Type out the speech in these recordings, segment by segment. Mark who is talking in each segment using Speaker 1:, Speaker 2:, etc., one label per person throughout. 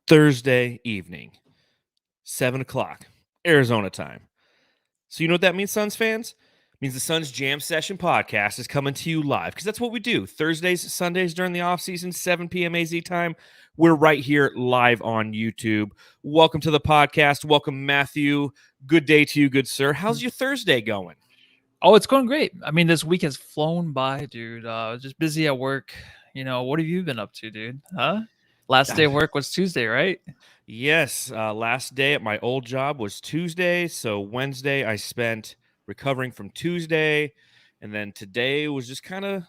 Speaker 1: Thursday evening, 7 o'clock, Arizona time. So you know what that means, Suns fans? It means the Suns Jam Session podcast is coming to you live because that's what we do. Thursdays, Sundays during the offseason, 7 p.m. AZ time. We're right here live on YouTube. Welcome to the podcast. Welcome, Matthew. Good day to you, good sir. How's your Thursday going?
Speaker 2: Oh, it's going great. I mean, this week has flown by, dude. Just busy at work. What have you been up to, dude? Huh? Last day of work was Tuesday, right?
Speaker 1: Yes, last day at my old job was Tuesday. So Wednesday I spent recovering from Tuesday, and then today was just kind of,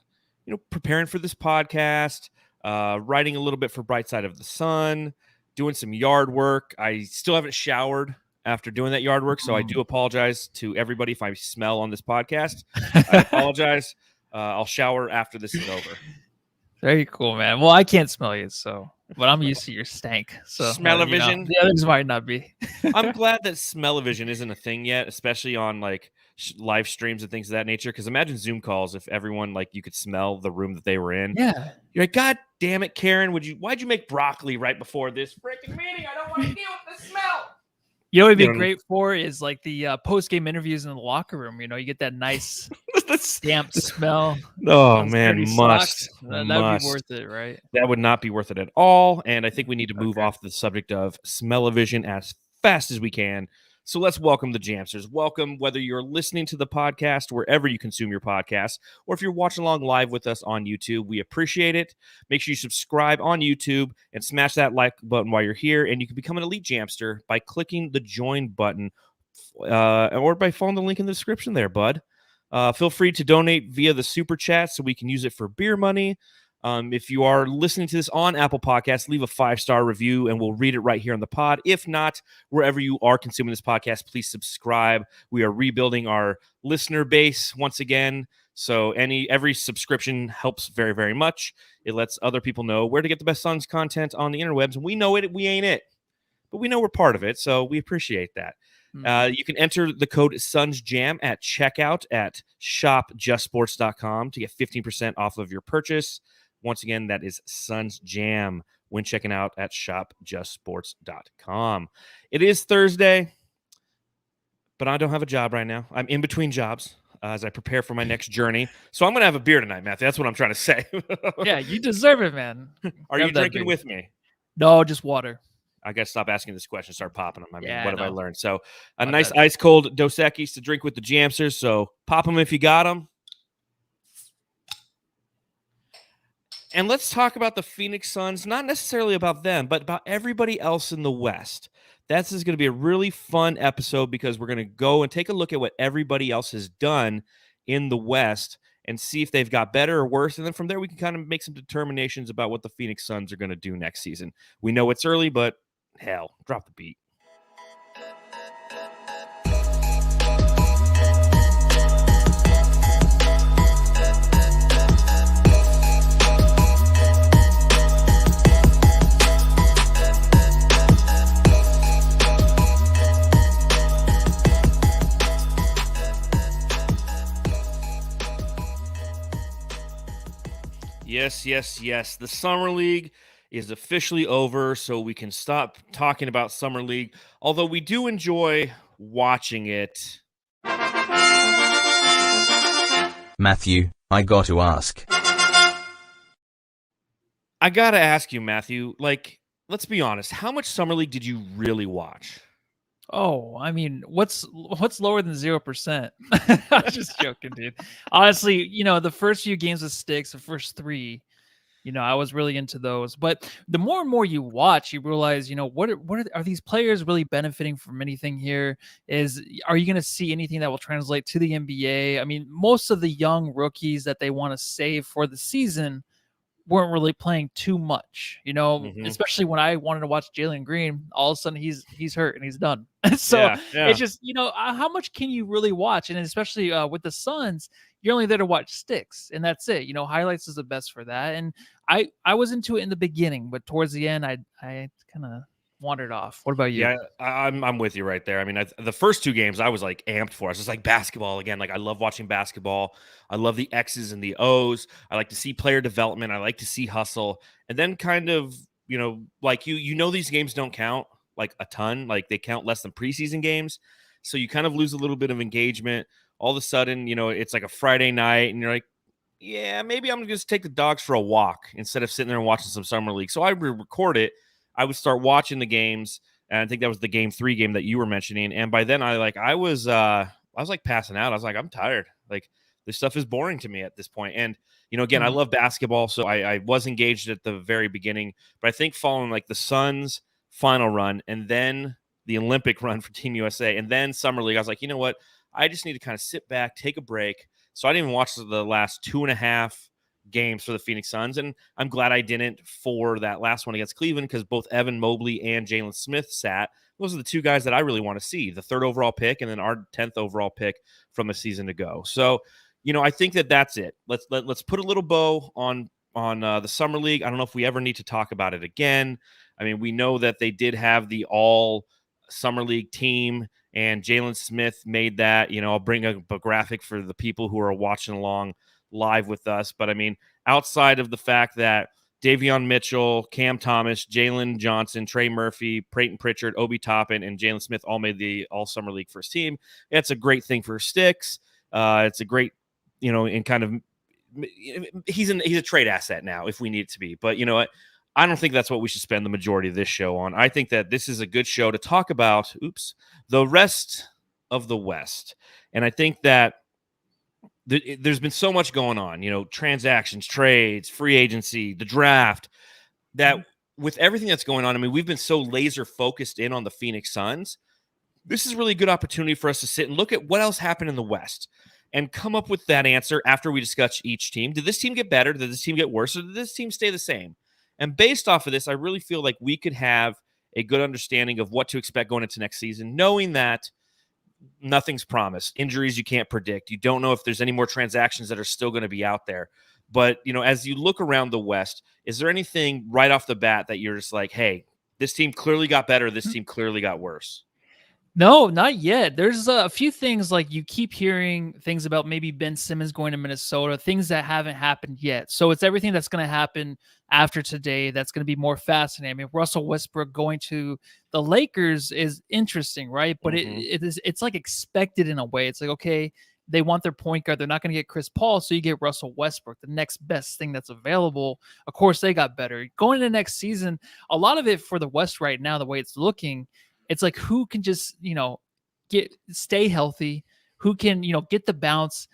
Speaker 1: preparing for this podcast, writing a little bit for Bright Side of the Sun, doing some yard work. I still haven't showered after doing that yard work, so I do apologize to everybody if I smell on this podcast. I apologize. I'll shower after this is over.
Speaker 2: Very cool, man. Well, I can't smell you, but I'm used to your stank. So
Speaker 1: Smell-o-vision?
Speaker 2: The others might not be.
Speaker 1: I'm glad that smell-o-vision isn't a thing yet, especially on like live streams and things of that nature. Because imagine Zoom calls if everyone you could smell the room that they were in.
Speaker 2: Yeah.
Speaker 1: You're like, God damn it, Karen! Why'd you make broccoli right before this freaking meeting? I don't want to deal with the smell.
Speaker 2: You know what it'd be great for is like the post-game interviews in the locker room. You get that nice damp smell.
Speaker 1: Oh, man, must.
Speaker 2: That would be worth it, right?
Speaker 1: That would not be worth it at all. And I think we need to move off the subject of smell-o-vision as fast as we can. So let's welcome the Jamsters. Welcome, whether you're listening to the podcast wherever you consume your podcast, or if you're watching along live with us on YouTube. We appreciate it. Make sure you subscribe on YouTube and smash that like button while you're here. And you can become an elite Jamster by clicking the join button or by following the link in the description there, bud. Feel free to donate via the super chat so we can use it for beer money. If you are listening to this on Apple Podcasts, leave a 5-star review and we'll read it right here on the pod. If not, wherever you are consuming this podcast, please subscribe. We are rebuilding our listener base once again. So every subscription helps very, very much. It lets other people know where to get the best Suns content on the interwebs. And we know it, we ain't it, but we know we're part of it. So we appreciate that. You can enter the code SUNSJAM at checkout at shopjustsports.com to get 15% off of your purchase. Once again, that is SUNSJAM when checking out at shopjustsports.com. It is Thursday, but I don't have a job right now. I'm in between jobs as I prepare for my next journey. So I'm going to have a beer tonight, Matthew. That's what I'm trying to say.
Speaker 2: Yeah, you deserve it, man.
Speaker 1: Are you drinking with me?
Speaker 2: No, just water.
Speaker 1: I got to stop asking this question, start popping them. What have I learned? So a nice ice-cold Dos Equis to drink with the Jamsters. So pop them if you got them. And let's talk about the Phoenix Suns, not necessarily about them, but about everybody else in the West. This is going to be a really fun episode because we're going to go and take a look at what everybody else has done in the West and see if they've got better or worse. And then from there, we can kind of make some determinations about what the Phoenix Suns are going to do next season. We know it's early, but hell, drop the beat. Yes. The Summer League is officially over, so we can stop talking about Summer League, although we do enjoy watching it.
Speaker 3: Matthew, I got to ask.
Speaker 1: I got to ask you, Matthew, let's be honest, how much Summer League did you really watch?
Speaker 2: Oh, I mean, what's lower than 0%? I'm just joking, dude. Honestly, the first few games of Sticks, the first 3, I was really into those. But the more and more you watch, you realize, are these players really benefiting from anything here? Are you going to see anything that will translate to the NBA? I mean, most of the young rookies that they want to save for the season weren't really playing too much, especially when I wanted to watch Jalen Green. All of a sudden he's hurt and he's done. So it's just, how much can you really watch? And especially with the Suns, you're only there to watch Sticks and that's it. Highlights is the best for that. And I was into it in the beginning, but towards the end, I kind of wandered off. What about you?
Speaker 1: Yeah, I'm with you right there. I mean, the first 2 games I was amped for. It's just like basketball again. I love watching basketball. I love the X's and the O's. I like to see player development. I like to see hustle. And then kind of, like these games don't count like a ton, like they count less than preseason games. So you kind of lose a little bit of engagement. All of a sudden, it's like a Friday night and you're like, yeah, maybe I'm going to just take the dogs for a walk instead of sitting there and watching some summer league. So I would record it. I would start watching the games. And I think that was the game 3 game that you were mentioning. And by then I was like passing out. I was like, I'm tired. Like this stuff is boring to me at this point. And, again, I love basketball. So I was engaged at the very beginning, but I think following like the Suns final run and then the Olympic run for Team USA and then summer league, I was like, you know what? I just need to kind of sit back, take a break. So I didn't even watch the last 2.5 games for the Phoenix Suns, and I'm glad I didn't for that last one against Cleveland because both Evan Mobley and Jalen Smith sat. Those are the 2 guys that I really want to see, the 3rd overall pick and then our 10th overall pick from a season ago. So, I think that's it. Let's put a little bow on the summer league. I don't know if we ever need to talk about it again. I mean, we know that they did have the all summer league team, and Jalen Smith made that. I'll bring a graphic for the people who are watching along live with us. But I mean, outside of the fact that Davion Mitchell, Cam Thomas, Jalen Johnson, Trey Murphy, Peyton Pritchard, Obi Toppin, and Jalen Smith all made the all summer league first team. It's a great thing for Sticks. It's a great, and kind of he's a trade asset now if we need it to be. But I don't think that's what we should spend the majority of this show on. I think that this is a good show to talk about, the rest of the West. And I think that there's been so much going on, transactions, trades, free agency, the draft, that with everything that's going on, I mean, we've been so laser focused in on the Phoenix Suns. This is really a good opportunity for us to sit and look at what else happened in the West and come up with that answer after we discuss each team. Did this team get better? Did this team get worse? Or did this team stay the same? And based off of this, I really feel like we could have a good understanding of what to expect going into next season, knowing that nothing's promised. Injuries you can't predict. You don't know if there's any more transactions that are still going to be out there. But, as you look around the West, is there anything right off the bat that you're just like, hey, this team clearly got better, this team clearly got worse?
Speaker 2: No, not yet. There's a few things like you keep hearing things about maybe Ben Simmons going to Minnesota, things that haven't happened yet. So it's everything that's going to happen after today that's going to be more fascinating. I mean, Russell Westbrook going to the Lakers is interesting, right? But it's like expected in a way. It's like, okay, they want their point guard. They're not going to get Chris Paul, so you get Russell Westbrook, the next best thing that's available. Of course, they got better. Going into next season, a lot of it for the West right now, the way it's looking, it's like who can just, stay healthy, who can, get the bounce,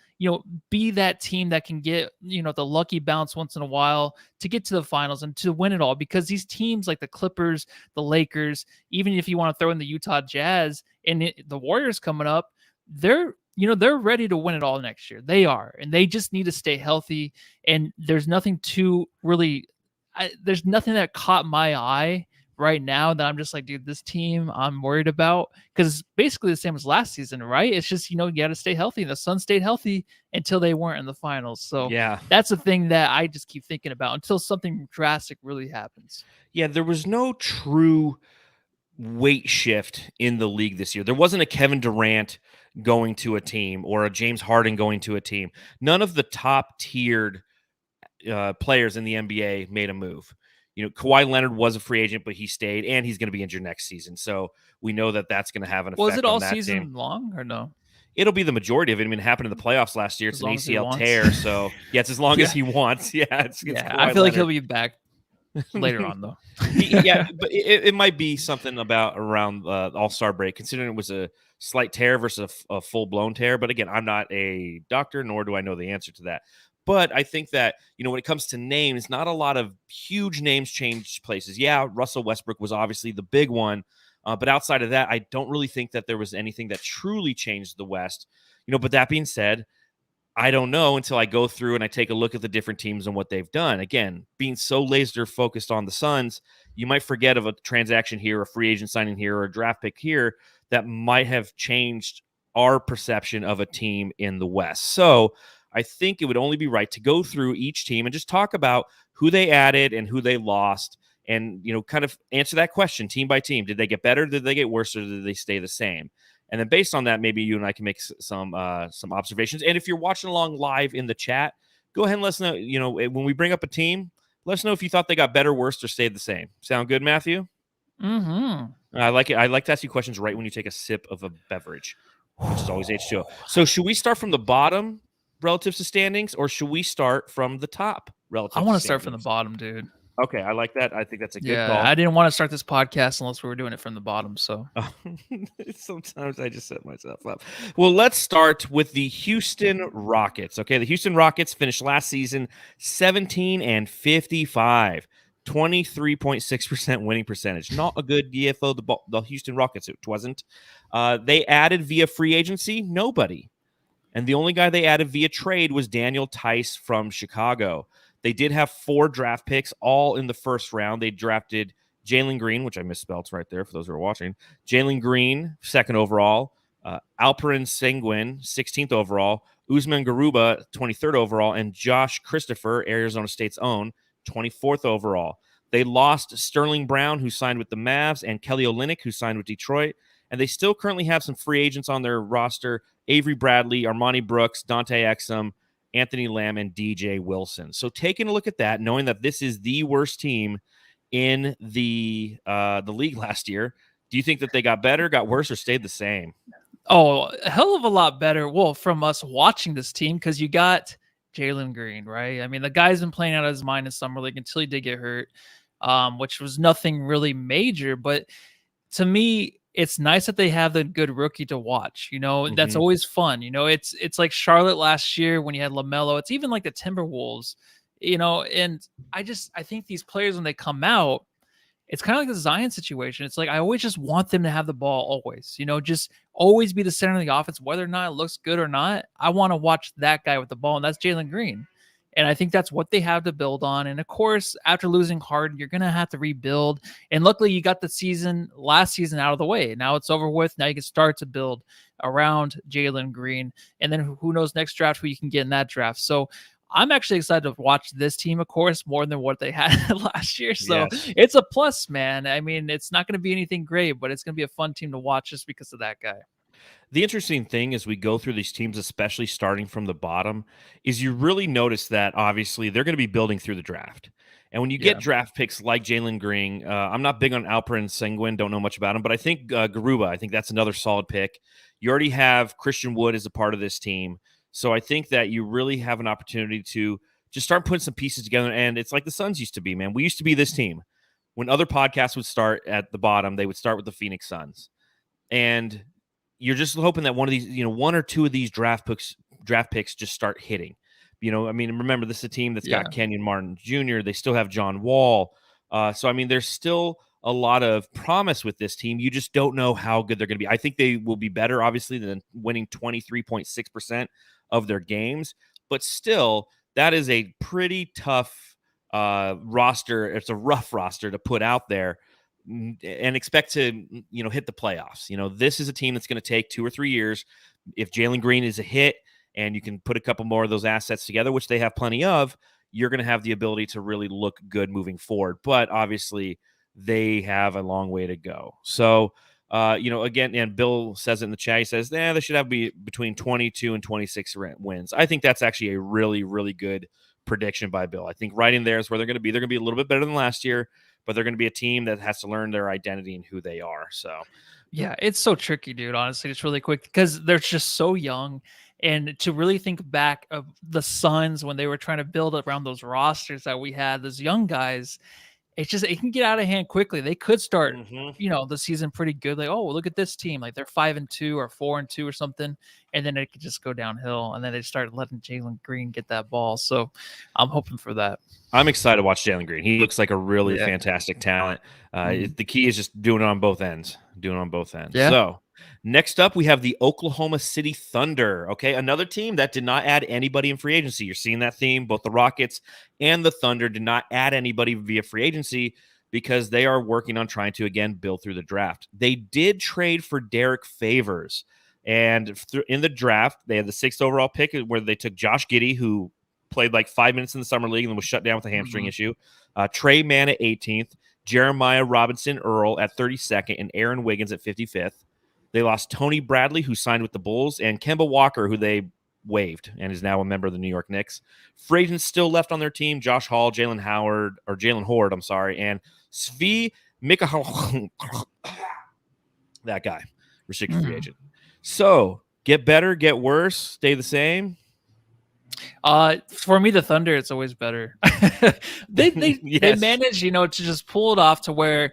Speaker 2: be that team that can get, the lucky bounce once in a while to get to the finals and to win it all. Because these teams like the Clippers, the Lakers, even if you want to throw in the Utah Jazz and the Warriors coming up, they're ready to win it all next year. They are, and they just need to stay healthy. And there's nothing there's nothing that caught my eye right now that I'm just like, dude, this team I'm worried about, because it's basically the same as last season, right? It's just, you got to stay healthy. The Suns stayed healthy until they weren't in the finals. So yeah, that's the thing that I just keep thinking about until something drastic really happens.
Speaker 1: Yeah, there was no true weight shift in the league this year. There wasn't a Kevin Durant going to a team or a James Harden going to a team. None of the top tiered players in the NBA made a move. Kawhi Leonard was a free agent, but he stayed, and he's going to be injured next season. So we know that that's going to have an effect.
Speaker 2: Was it all
Speaker 1: on that
Speaker 2: season
Speaker 1: team.
Speaker 2: Long or no?
Speaker 1: It'll be the majority of it. I mean, it happened in the playoffs last year. It's an ACL tear. So yeah, it's as long as he wants. Yeah, it's
Speaker 2: I feel like he'll be back later on though.
Speaker 1: But it might be something around the All-Star break, considering it was a slight tear versus a full-blown tear. But again, I'm not a doctor, nor do I know the answer to that. But I think that, when it comes to names, not a lot of huge names changed places. Yeah, Russell Westbrook was obviously the big one. But outside of that, I don't really think that there was anything that truly changed the West. But that being said, I don't know until I go through and I take a look at the different teams and what they've done. Again, being so laser focused on the Suns, you might forget of a transaction here, a free agent signing here, or a draft pick here that might have changed our perception of a team in the West. So I think it would only be right to go through each team and just talk about who they added and who they lost and, kind of answer that question team by team. Did they get better? Did they get worse? Or did they stay the same? And then based on that, maybe you and I can make some observations. And if you're watching along live in the chat, go ahead and let us know, when we bring up a team, Let us know if you thought they got better, worse, or stayed the same. Sound good, Matthew?
Speaker 2: Mm-hmm.
Speaker 1: I like it. I like to ask you questions right when you take a sip of a beverage, which is always H2O. So should we start from the bottom relative to standings, or should we start from the top relative
Speaker 2: I
Speaker 1: to
Speaker 2: want to
Speaker 1: standings?
Speaker 2: start from the bottom, dude.
Speaker 1: Okay, I like that. I think that's a good
Speaker 2: Yeah,
Speaker 1: call.
Speaker 2: I didn't want to start this podcast unless we were doing it from the bottom. So
Speaker 1: Sometimes I just set myself up. Well, let's start with the Houston Rockets. Okay, the Houston Rockets finished last season 17-55, 23.6% winning percentage. Not a good year for the Houston Rockets. It wasn't. They added via free agency nobody. And the only guy they added via trade was Daniel Tice from Chicago. They did have 4 draft picks, all in the first round. They drafted Jalen Green, which I misspelled right there for those who are watching. Jalen Green, 2nd overall. Alperen Sengun, 16th overall. Usman Garuba, 23rd overall. And Josh Christopher, Arizona State's own, 24th overall. They lost Sterling Brown, who signed with the Mavs, and Kelly Olynyk, who signed with Detroit. And they still currently have some free agents on their roster: Avery Bradley, Armani Brooks, Dante Exum, Anthony Lamb, and DJ Wilson. So taking a look at that, knowing that this is the worst team in the league last year, do you think that they got better, got worse, or stayed the same?
Speaker 2: Oh, a hell of a lot better. Well, from us watching this team, because you got Jalen Green, right? I mean, the guy's been playing out of his mind in summer league until he did get hurt, which was nothing really major. But to me, it's nice that they have the good rookie to watch. That's always fun. It's like Charlotte last year when you had LaMelo. It's even like the Timberwolves. And I think these players, when they come out, it's kind of like the Zion situation. It's like I always just want them to have the ball always, just always be the center of the offense, whether or not it looks good or not. I want to watch that guy with the ball, and that's Jalen Green. And I think that's what they have to build on. And of course, after losing Harden, you're going to have to rebuild. And luckily, you got the last season out of the way. Now it's over with. Now you can start to build around Jalen Green. And then who knows next draft who you can get in that draft. So I'm actually excited to watch this team, of course, more than what they had last year. So It's a plus, man. I mean, it's not going to be anything great, but it's going to be a fun team to watch just because of that guy.
Speaker 1: The interesting thing as we go through these teams, especially starting from the bottom, is you really notice that obviously they're going to be building through the draft. And when you get draft picks like Jalen Green, I'm not big on Alperen Sengun, don't know much about him, but I think Garuba, I think that's another solid pick. You already have Christian Wood as a part of this team. So I think that you really have an opportunity to just start putting some pieces together. And it's like the Suns used to be, man. We used to be this team. When other podcasts would start at the bottom, they would start with the Phoenix Suns. And you're just hoping that one of these, one or two of these draft picks just start hitting. Remember, this is a team that's got Kenyon Martin Jr. They still have John Wall. There's still a lot of promise with this team. You just don't know how good they're going to be. I think they will be better, obviously, than winning 23.6% of their games. But still, that is a pretty tough roster. It's a rough roster to put out there and expect to, hit the playoffs. This is a team that's going to take 2 or 3 years. If Jalen Green is a hit and you can put a couple more of those assets together, which they have plenty of, you're going to have the ability to really look good moving forward. But obviously, they have a long way to go. So, again, and Bill says it in the chat, he says, they should have be between 22 and 26 wins. I think that's actually a really, really good prediction by Bill. I think right in there is where they're going to be. They're going to be a little bit better than last year, but they're going to be a team that has to learn their identity and who they are. So,
Speaker 2: yeah, it's so tricky, dude. Honestly, it's really quick because they're just so young. And to really think back of the Suns when they were trying to build around those rosters that we had, those young guys, it can get out of hand quickly. They could start, the season pretty good. Like, oh, look at this team. Like they're 5-2 or 4-2 or something. And then it could just go downhill. And then they start letting Jalen Green get that ball. So I'm hoping for that.
Speaker 1: I'm excited to watch Jalen Green. He looks like a really fantastic talent. The key is just doing it on both ends.
Speaker 2: Yeah.
Speaker 1: So next up, we have the Oklahoma City Thunder. Okay, another team that did not add anybody in free agency. You're seeing that theme. Both the Rockets and the Thunder did not add anybody via free agency because they are working on trying to, again, build through the draft. They did trade for Derek Favors. And in the draft, they had the 6th overall pick where they took Josh Giddey, who played like 5 minutes in the summer league and then was shut down with a hamstring issue. Trey Mann at 18th, Jeremiah Robinson Earl at 32nd, and Aaron Wiggins at 55th. They lost Tony Bradley, who signed with the Bulls, and Kemba Walker, who they waived and is now a member of the New York Knicks. Free agents still left on their team: Josh Hall, Jalen Horde, and Svi Mikhail. That guy, restricted free agent. So get better, get worse, stay the same.
Speaker 2: For me, the Thunder, it's always better. They manage, to just pull it off to where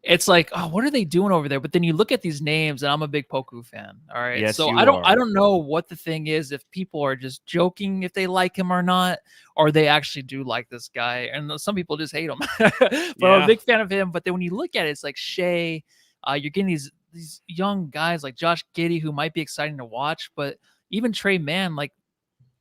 Speaker 2: it's like, oh, what are they doing over there? But then you look at these names, and I'm a big Poku fan. All right,
Speaker 1: yes,
Speaker 2: so I don't know what the thing is, if people are just joking if they like him or not, or they actually do like this guy, and some people just hate him. But I'm a big fan of him. But then when you look at it, it's like Shea. You're getting these young guys like Josh Giddey who might be exciting to watch, but even Trey Mann, like,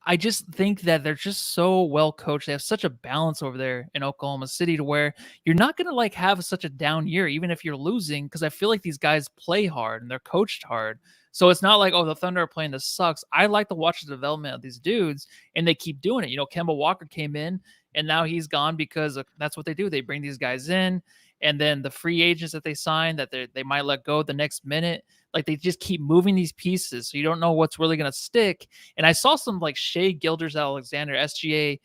Speaker 2: I just think that they're just so well coached. They have such a balance over there in Oklahoma City to where you're not going to have such a down year, even if you're losing, because I feel like these guys play hard and they're coached hard. So it's not like, oh, the Thunder are playing this sucks. I like to watch the development of these dudes, and they keep doing it. Kemba Walker came in, and now he's gone because that's what they do. They bring these guys in, and then the free agents that they sign that they might let go the next minute. Like, they just keep moving these pieces, so you don't know what's really going to stick. And I saw some like Shea Gilgeous-Alexander, SGA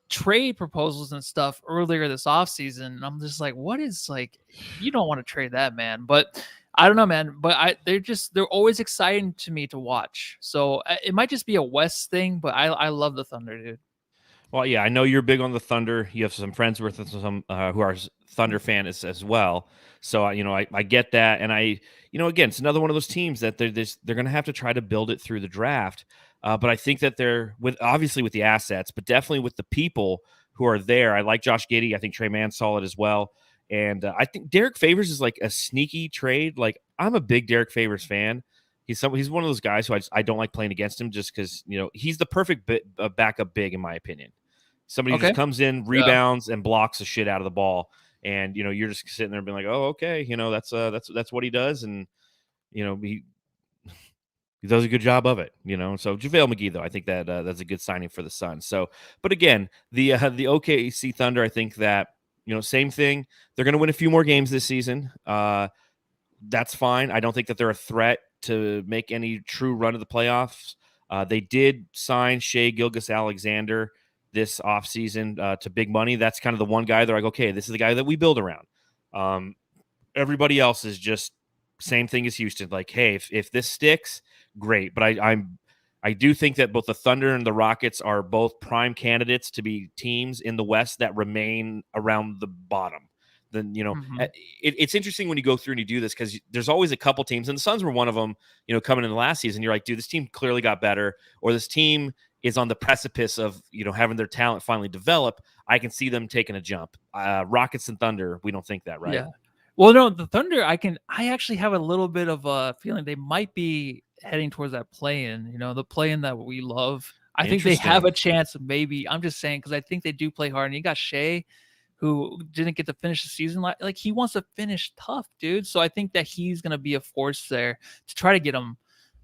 Speaker 2: trade proposals and stuff earlier this offseason. And I'm just like, what is, like, you don't want to trade that, man. But I don't know, man. But they're always exciting to me to watch. So it might just be a West thing, but I love the Thunder, dude.
Speaker 1: Well, yeah, I know you're big on the Thunder. You have some friends with some who are Thunder fans as well. So I get that, and again, it's another one of those teams that they're going to have to try to build it through the draft. But I think that they're obviously with the assets, but definitely with the people who are there. I like Josh Giddey. I think Trey Mann's solid as well, and I think Derek Favors is like a sneaky trade. Like, I'm a big Derek Favors fan. He's one of those guys who I don't like playing against him just because he's the perfect backup big in my opinion. Somebody who just comes in, rebounds, and blocks the shit out of the ball. And, you're just sitting there being like, oh, okay, that's what he does. And, he does a good job of it, So JaVale McGee, though, I think that that's a good signing for the Suns. So, but again, the OKC Thunder, I think that, same thing. They're going to win a few more games this season. That's fine. I don't think that they're a threat to make any true run of the playoffs. They did sign Shea Gilgeous-Alexander this offseason to big money. That's kind of the one guy they're like, okay, this is the guy that we build around. Everybody else is just same thing as Houston. Like, hey, if this sticks, great. But I do think that both the Thunder and the Rockets are both prime candidates to be teams in the West that remain around the bottom. Then, it's interesting when you go through and you do this because there's always a couple teams, and the Suns were one of them, coming in the last season. You're like, dude, this team clearly got better, or this team is on the precipice of, having their talent finally develop. I can see them taking a jump. Rockets and Thunder, we don't think that, right?
Speaker 2: Yeah. Well, no, the Thunder, I actually have a little bit of a feeling they might be heading towards that play-in, the play-in that we love. I think they have a chance of maybe, I'm just saying, because I think they do play hard. And you got Shea, who didn't get to finish the season. Like, he wants to finish tough, dude. So I think that he's going to be a force there to try to get him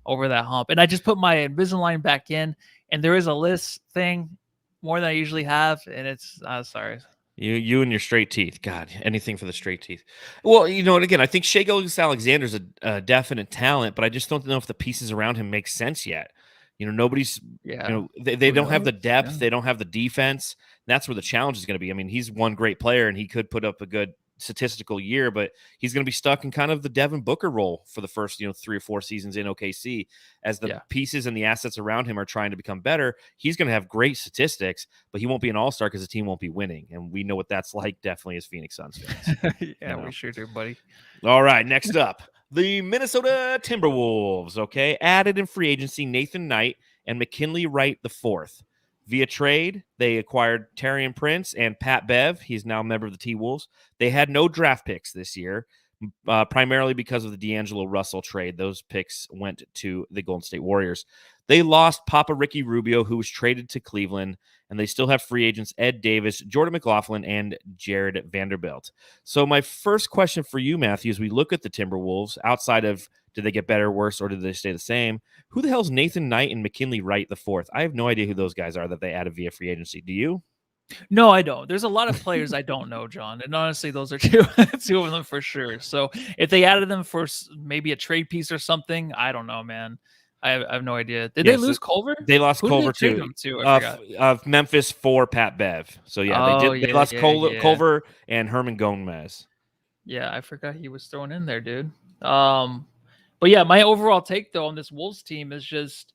Speaker 2: over that hump. And I just put my Invisalign back in, and there is a list thing more than I usually have, and it's sorry.
Speaker 1: You and your straight teeth. God, anything for the straight teeth. Well, and again, I think Shea Gilgeous-Alexander's a definite talent, but I just don't know if the pieces around him make sense yet. Nobody's, they don't have the depth. Yeah. They don't have the defense. That's where the challenge is going to be. I mean, he's one great player, and he could put up a good statistical year, but he's going to be stuck in kind of the Devin Booker role for the first 3 or 4 seasons in OKC as the pieces and the assets around him are trying to become better. He's going to have great statistics, but he won't be an all-star because the team won't be winning, and we know what that's like definitely as Phoenix Suns fans.
Speaker 2: We sure do, buddy.
Speaker 1: All right, next up, the Minnesota Timberwolves. Added in free agency Nathan Knight and McKinley Wright IV. Via trade, they acquired Taurean Prince and Pat Bev. He's now a member of the T-Wolves. They had no draft picks this year, primarily because of the D'Angelo Russell trade. Those picks went to the Golden State Warriors. They lost Papa Ricky Rubio, who was traded to Cleveland, and they still have free agents Ed Davis, Jordan McLaughlin, and Jared Vanderbilt. So my first question for you, Matthew, as we look at the Timberwolves, outside of did they get better, worse, or did they stay the same? Who the hell is Nathan Knight and McKinley Wright IV? I have no idea who those guys are that they added via free agency. Do you?
Speaker 2: No, I don't. There's a lot of players I don't know, John. And honestly, those are two of them for sure. So if they added them for maybe a trade piece or something, I don't know, man. I have no idea. Did
Speaker 1: Yeah,
Speaker 2: they
Speaker 1: so
Speaker 2: lose Culver?
Speaker 1: they lost
Speaker 2: Who did
Speaker 1: Culver
Speaker 2: they trade
Speaker 1: too.
Speaker 2: him to? I forgot.
Speaker 1: Of Memphis for Pat Bev. So yeah, they
Speaker 2: Oh
Speaker 1: did. They
Speaker 2: yeah,
Speaker 1: lost
Speaker 2: yeah.
Speaker 1: Culver and Herman Gomez.
Speaker 2: Yeah, I forgot he was thrown in there, dude. But yeah, my overall take though on this Wolves team is just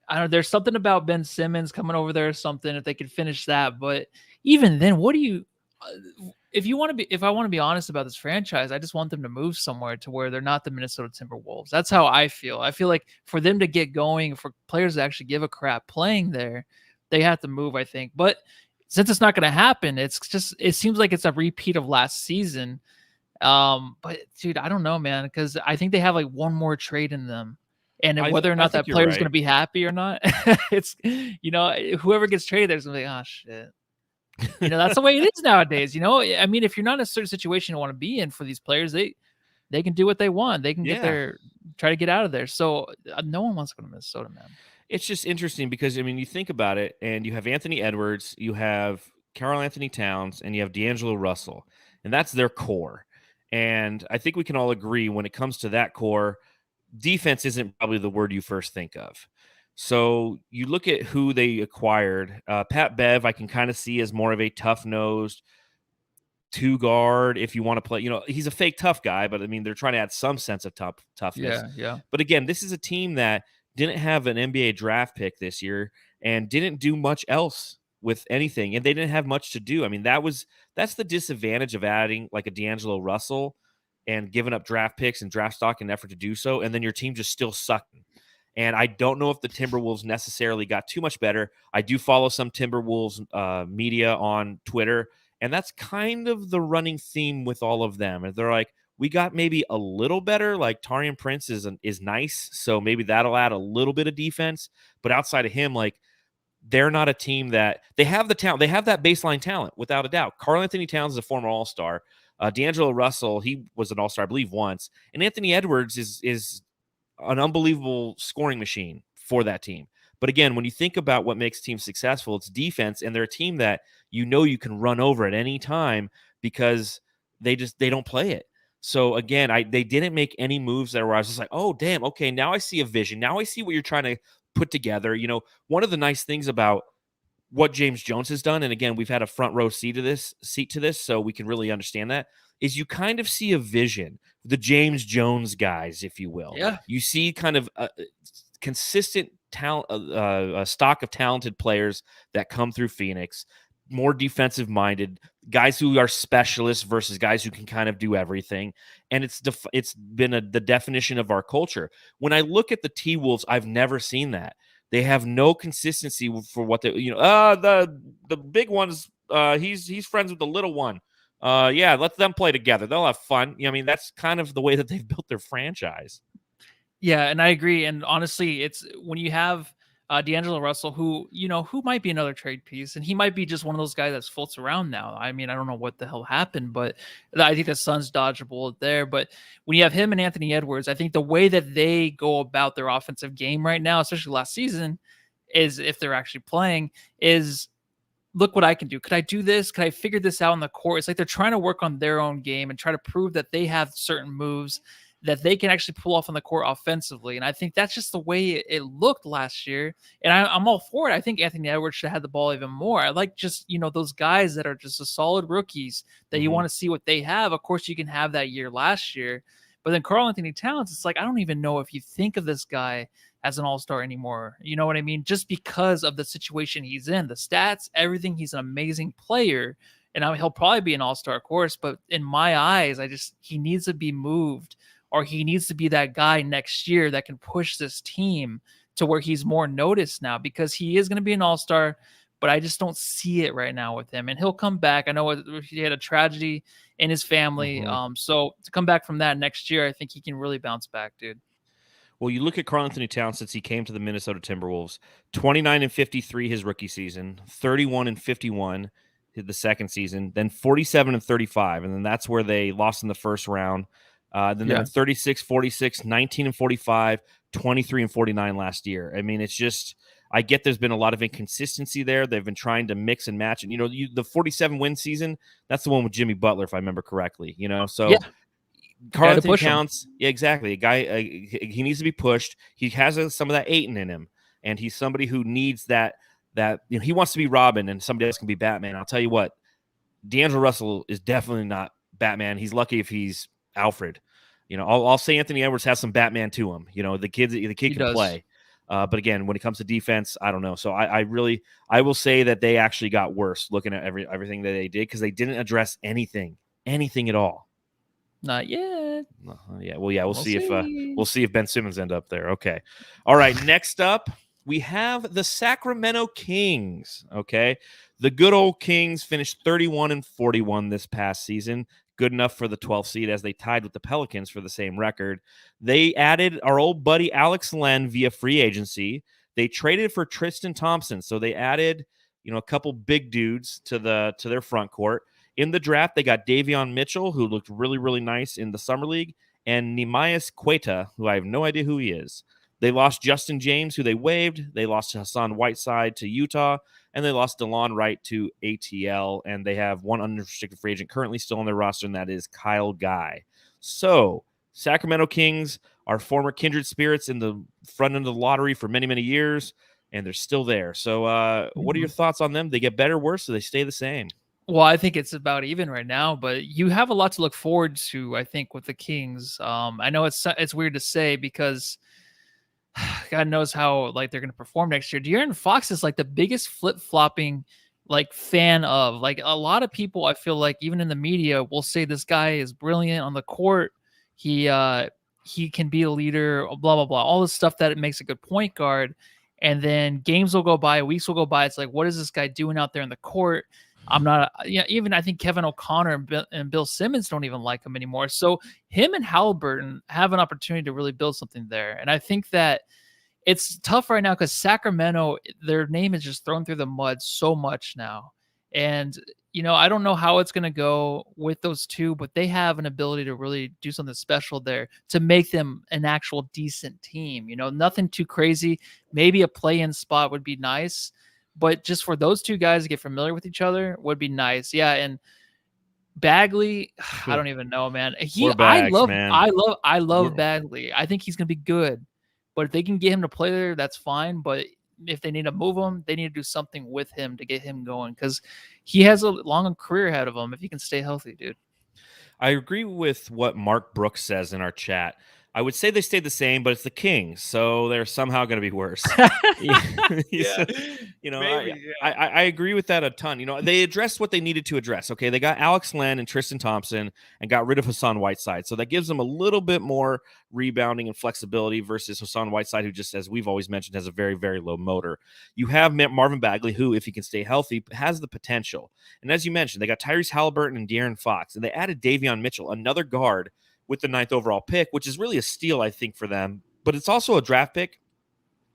Speaker 2: I don't know. There's something about Ben Simmons coming over there or something. If they could finish that, but even then, what do you? If I want to be honest about this franchise, I just want them to move somewhere to where they're not the Minnesota Timberwolves. That's how I feel. I feel like for them to get going, for players to actually give a crap playing there, they have to move. I think, but since it's not going to happen, it seems like it's a repeat of last season. But dude, I don't know, man, because I think they have like one more trade in them. And whether or
Speaker 1: I
Speaker 2: not
Speaker 1: think
Speaker 2: that
Speaker 1: you're
Speaker 2: player is
Speaker 1: right.
Speaker 2: going to be happy or not, it's whoever gets traded, there's going to be oh shit. That's the way it is nowadays. I mean, if you're not in a certain situation you want to be in for these players, they can do what they want. They can try to get out of there. So no one wants to go to Minnesota, man.
Speaker 1: It's just interesting because I mean, you think about it, and you have Anthony Edwards, you have Karl Anthony Towns, and you have D'Angelo Russell, and that's their core. And I think we can all agree when it comes to that core, defense isn't probably the word you first think of. So you look at who they acquired. Pat Bev, I can kind of see as more of a tough-nosed two guard. If you want to play, he's a fake tough guy, but I mean, they're trying to add some sense of toughness.
Speaker 2: Yeah.
Speaker 1: But again, this is a team that didn't have an NBA draft pick this year and didn't do much else with anything, and they didn't have much to do. I mean, that's the disadvantage of adding like a D'Angelo Russell and giving up draft picks and draft stock in an effort to do so, and then your team just still sucking. And I don't know if the Timberwolves necessarily got too much better. I do follow some Timberwolves media on Twitter, and that's kind of the running theme with all of them. And they're like, we got maybe a little better. Like Taurean Prince is nice, so maybe that'll add a little bit of defense. But outside of him, like they're not a team that they have the talent. They have that baseline talent without a doubt. Karl Anthony Towns is a former All-Star. D'Angelo Russell, he was an All-Star, I believe, once. And Anthony Edwards is an unbelievable scoring machine for that team. But again, when you think about what makes teams successful, it's defense, and they're a team that you can run over at any time because they don't play it. So again, they didn't make any moves that were I was just like, oh damn, okay, now I see a vision. Now I see what you're trying to put together. One of the nice things about what James Jones has done, and again, we've had a front row seat to this, so we can really understand that, is you kind of see a vision, the James Jones guys, if you will.
Speaker 2: Yeah.
Speaker 1: You see kind of a consistent talent, a stock of talented players that come through Phoenix, more defensive minded guys who are specialists versus guys who can kind of do everything. And it's been the definition of our culture. When I look at the T-Wolves, I've never seen that. They have no consistency for what they, the big one's he's friends with the little one. Yeah, let them play together. They'll have fun. I mean, that's kind of the way that they've built their franchise.
Speaker 2: Yeah, and I agree. And honestly, it's when you have D'Angelo Russell, who might be another trade piece, and he might be just one of those guys that floats around now. I mean, I don't know what the hell happened, but I think the Suns dodged a bullet there. But when you have him and Anthony Edwards, I think the way that they go about their offensive game right now, especially last season, is if they're actually playing, is look what I can do. Could I do this? Could I figure this out on the court? It's like they're trying to work on their own game and try to prove that they have certain moves that they can actually pull off on the court offensively. And I think that's just the way it looked last year. And I'm all for it. I think Anthony Edwards should have had the ball even more. I like just, those guys that are just a solid rookies that you want to see what they have. Of course, you can have that year last year. But then Karl Anthony Towns, it's like, I don't even know if you think of this guy as an all-star anymore. You know what I mean? Just because of the situation he's in, the stats, everything. He's an amazing player. And he'll probably be an all-star, of course. But in my eyes, he needs to be moved, or he needs to be that guy next year that can push this team to where he's more noticed now, because he is going to be an all-star, but I just don't see it right now with him. And he'll come back. I know he had a tragedy in his family. So to come back from that next year, I think he can really bounce back, dude.
Speaker 1: Well, you look at Karl Anthony Towns since he came to the Minnesota Timberwolves, 29-53 his rookie season, 31-51 the second season, then 47-35, and then that's where they lost in the first round. Then they're 36-46, 19-45, 23-49 last year. I mean, it's just, I get there's been a lot of inconsistency there. They've been trying to mix and match. And, the 47 win season, that's the one with Jimmy Butler, if I remember correctly, So Karl
Speaker 2: to push him.
Speaker 1: Towns, yeah, exactly. A guy, he needs to be pushed. He has some of that Ayton in him, and he's somebody who needs that. He wants to be Robin, and somebody else can be Batman. I'll tell you what, D'Angelo Russell is definitely not Batman. He's lucky if he's Alfred. I'll say Anthony Edwards has some Batman to him. The kid can
Speaker 2: does.
Speaker 1: play. But again, when it comes to defense, I don't know. So I will say that they actually got worse looking at everything that they did, because they didn't address anything at all.
Speaker 2: Not yet.
Speaker 1: Yeah. Well, yeah. We'll see if Ben Simmons end up there. Okay. All right. Next up, we have the Sacramento Kings. Okay. The good old Kings finished 31-41 this past season. Good enough for the 12th seed, as they tied with the Pelicans for the same record. They added our old buddy Alex Len via free agency. They traded for Tristan Thompson, so they added, a couple big dudes to their front court. In the draft, they got Davion Mitchell, who looked really, really nice in the summer league, and Neemias Queta, who I have no idea who he is. They lost Justin James, who they waived. They lost Hassan Whiteside to Utah, and they lost DeLon Wright to ATL, and they have one unrestricted free agent currently still on their roster, and that is Kyle Guy. So, Sacramento Kings are former kindred spirits in the front end of the lottery for many, many years, and they're still there. So, what are your thoughts on them? They get better, worse, or they stay the same?
Speaker 2: Well, I think it's about even right now, but you have a lot to look forward to, I think, with the Kings. I know it's weird to say, because God knows how they're going to perform next year. De'Aaron Fox is the biggest flip-flopping fan of. A lot of people, I feel like, even in the media, will say this guy is brilliant on the court. He can be a leader, blah, blah, blah. All this stuff that it makes a good point guard. And then games will go by, weeks will go by. It's what is this guy doing out there in the court? I'm not, even I think Kevin O'Connor and Bill Simmons don't even like him anymore. So him and Halliburton have an opportunity to really build something there. And I think that it's tough right now because Sacramento, their name is just thrown through the mud so much now. And, I don't know how it's going to go with those two, but they have an ability to really do something special there to make them an actual decent team. Nothing too crazy. Maybe a play-in spot would be nice. But just for those two guys to get familiar with each other would be nice. Yeah, and Bagley, I don't even know, man. I love Bagley. I think he's gonna be good. But if they can get him to play there, that's fine. But if they need to move him, they need to do something with him to get him going, because he has a long career ahead of him if he can stay healthy, dude.
Speaker 1: I agree with what Mark Brooks says in our chat. I would say they stayed the same, but it's the Kings, so they're somehow going to be worse.
Speaker 2: Yeah.
Speaker 1: I agree with that a ton. They addressed what they needed to address. Okay, they got Alex Len and Tristan Thompson and got rid of Hassan Whiteside, so that gives them a little bit more rebounding and flexibility versus Hassan Whiteside, who just, as we've always mentioned, has a very, very low motor. You have Marvin Bagley, who, if he can stay healthy, has the potential. And as you mentioned, they got Tyrese Halliburton and De'Aaron Fox, and they added Davion Mitchell, another guard, with the 9th overall pick, which is really a steal, I think, for them. But it's also a draft pick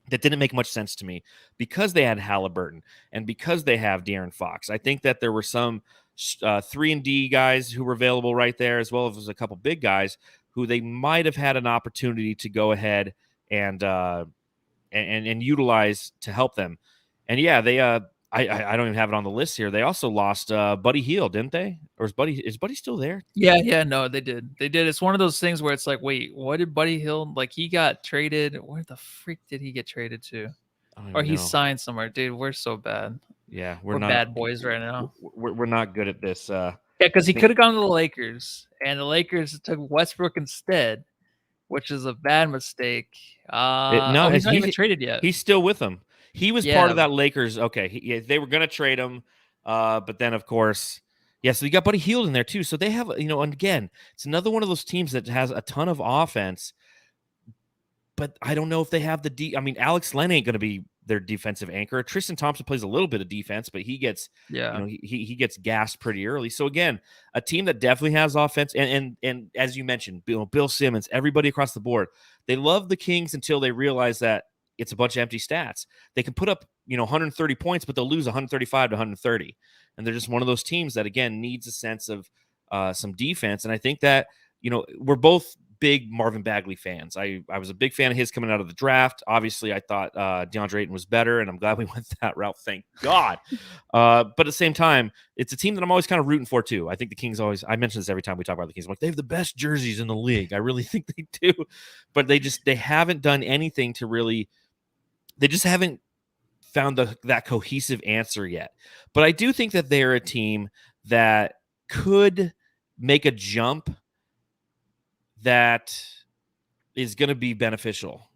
Speaker 1: that didn't make much sense to me because they had Halliburton and because they have De'Aaron Fox. I think that there were some 3-and-D guys who were available right there, as well as a couple big guys who they might have had an opportunity to go ahead and utilize to help them. And yeah, they I don't even have it on the list here. They also lost Buddy Hield, didn't they? Or is Buddy still there?
Speaker 2: Yeah, no, they did. It's one of those things where it's wait, what did Buddy Hield, he got traded? Where the freak did he get traded to? Or he signed somewhere. Dude, we're so bad.
Speaker 1: Yeah,
Speaker 2: we're not bad boys right now.
Speaker 1: We're not good at this.
Speaker 2: Yeah, because he could have gone to the Lakers, and the Lakers took Westbrook instead, which is a bad mistake. He's not even traded yet.
Speaker 1: He's still with them. He was part of that Lakers. Okay, they were going to trade him, but then, of course, so you got Buddy Hield in there, too. So they have, and again, it's another one of those teams that has a ton of offense, but I don't know if they have Alex Len ain't going to be their defensive anchor. Tristan Thompson plays a little bit of defense, but he gets, he gets gassed pretty early. So, again, a team that definitely has offense, and as you mentioned, Bill Simmons, everybody across the board, they love the Kings until they realize that it's a bunch of empty stats. They can put up, 130 points, but they'll lose 135 to 130. And they're just one of those teams that, again, needs a sense of some defense. And I think that, we're both big Marvin Bagley fans. I was a big fan of his coming out of the draft. Obviously, I thought DeAndre Ayton was better, and I'm glad we went that route. Thank God. But at the same time, it's a team that I'm always kind of rooting for too. I think the Kings I mention this every time we talk about the Kings. I'm like, they have the best jerseys in the league. I really think they do, but they haven't done anything to really. They just haven't found that cohesive answer yet. But I do think that they're a team that could make a jump that is going to be beneficial.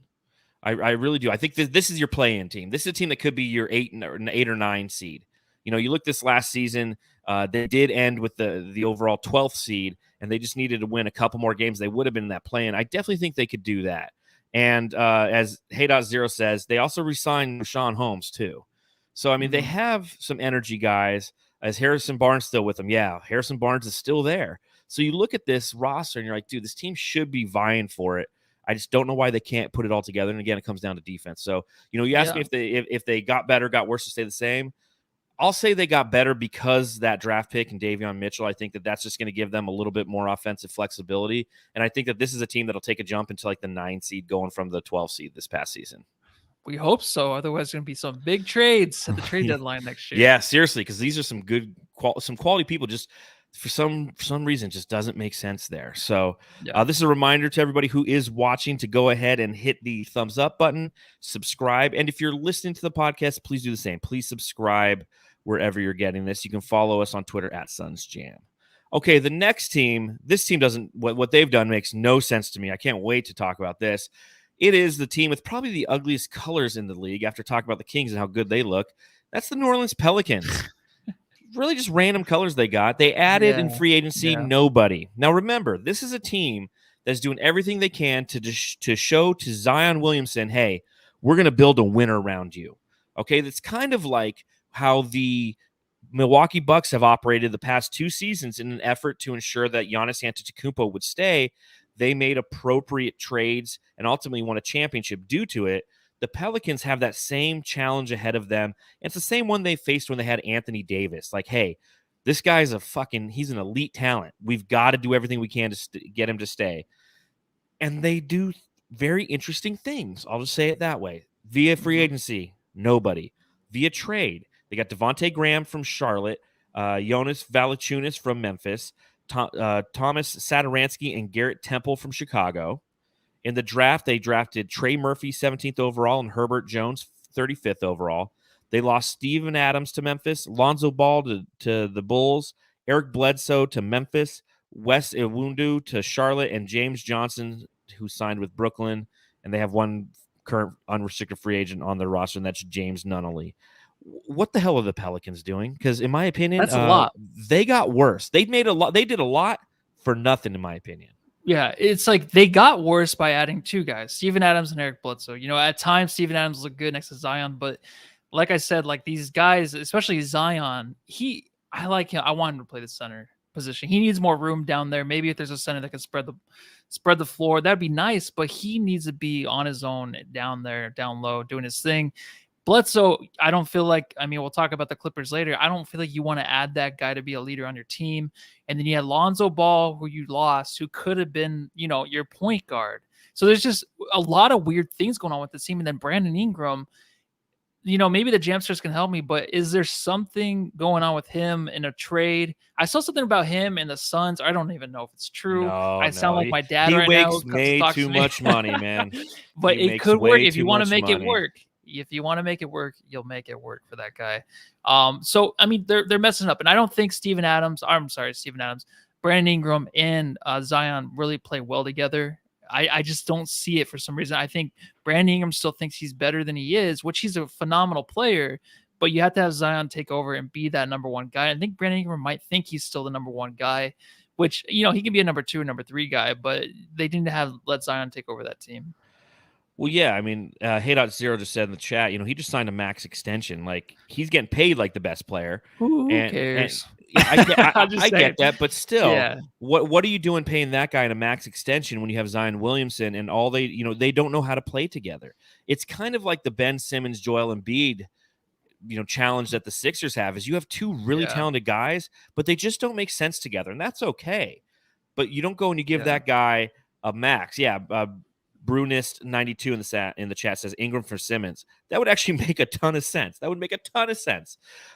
Speaker 1: I really do. I think this is your play-in team. This is a team that could be your 8 or 9 seed. You know, you look this last season, they did end with the overall 12th seed, and they just needed to win a couple more games. They would have been in that play-in. I definitely think they could do that. And as Hey.0 says, they also re-signed Rashawn Holmes too. So, I mean, they have some energy guys. Is Harrison Barnes still with them? Yeah, Harrison Barnes is still there. So you look at this roster and you're like, dude, this team should be vying for it. I just don't know why they can't put it all together. And again, it comes down to defense. So, you know, you asked me if they got better, got worse, to stay the same. I'll say they got better because that draft pick and Davion Mitchell. I think that's just going to give them a little bit more offensive flexibility. And I think that this is a team that'll take a jump into like the 9 seed going from the 12 seed this past season.
Speaker 2: We hope so. Otherwise, there's going to be some big trades at the trade deadline next year.
Speaker 1: Yeah, seriously, because these are some good, some quality people. Just for some reason, just doesn't make sense there. So this is a reminder to everybody who is watching to go ahead and hit the thumbs up button, subscribe, and if you're listening to the podcast, please do the same. Please subscribe wherever you're getting this. You can follow us on Twitter at SunsJam. Okay, the next team. This team doesn't. What they've done makes no sense to me. I can't wait to talk about this. It is the team with probably the ugliest colors in the league after talking about the Kings and how good they look. That's the New Orleans Pelicans. Really just random colors they got. They added in free agency nobody. Now, remember, this is a team that's doing everything they can to show to Zion Williamson, hey, we're going to build a winner around you. Okay, that's kind of like how the Milwaukee Bucks have operated the past 2 seasons in an effort to ensure that Giannis Antetokounmpo would stay. They made appropriate trades and ultimately won a championship due to it. The Pelicans have that same challenge ahead of them. It's the same one they faced when they had Anthony Davis. Like, hey, this guy's he's an elite talent. We've got to do everything we can to get him to stay. And they do very interesting things. I'll just say it that way. Via free agency, nobody. Via trade, they got Devontae Graham from Charlotte, Jonas Valanciunas from Memphis, Thomas Satoransky and Garrett Temple from Chicago. In the draft, they drafted Trey Murphy, 17th overall, and Herbert Jones, 35th overall. They lost Steven Adams to Memphis, Lonzo Ball to the Bulls, Eric Bledsoe to Memphis, Wes Iwundu to Charlotte, and James Johnson, who signed with Brooklyn. And they have one current unrestricted free agent on their roster, and that's James Nunnally. What the hell are the Pelicans doing? Because in my opinion,
Speaker 2: that's a lot.
Speaker 1: They got worse. They did a lot for nothing, in my opinion.
Speaker 2: Yeah, it's like they got worse by adding 2 guys, Steven Adams and Eric Bledsoe. You know, at times Steven Adams looked good next to Zion, but like I said, like these guys, especially Zion, I like him. I want him to play the center position. He needs more room down there. Maybe if there's a center that can spread the floor, that'd be nice. But he needs to be on his own down there, down low, doing his thing. Bledsoe, I don't feel like, I mean, we'll talk about the Clippers later. I don't feel like you want to add that guy to be a leader on your team. And then you had Lonzo Ball, who you lost, who could have been, you know, your point guard. So there's just a lot of weird things going on with the team. And then Brandon Ingram, you know, maybe the Jamsters can help me, but is there something going on with him in a trade? I saw something about him and the Suns. I don't even know if it's true. I sound like my dad right now.
Speaker 1: He makes way too much money, man.
Speaker 2: But it could work if you want to make it work. If you want to make it work, you'll make it work for that guy. So, I mean, they're messing up. And I don't think Steven Adams, Brandon Ingram, and Zion really play well together. I just don't see it for some reason. I think Brandon Ingram still thinks he's better than he is, which he's a phenomenal player. But you have to have Zion take over and be that number 1 guy. I think Brandon Ingram might think he's still the number 1 guy, which, you know, he can be a number 2 or number 3 guy, but they didn't let Zion take over that team.
Speaker 1: Well, yeah, I mean, Hey.0 just said in the chat, you know, he just signed a max extension. Like, he's getting paid like the best player.
Speaker 2: Who cares?
Speaker 1: I get that, but still, what are you doing paying that guy in a max extension when you have Zion Williamson and all they don't know how to play together? It's kind of like the Ben Simmons, Joel Embiid, challenge that the Sixers have is you have 2 really talented guys, but they just don't make sense together, and that's okay. But you don't go and you give that guy Max, yeah. Brunist 92 in the chat says Ingram for Simmons. That would actually make a ton of sense.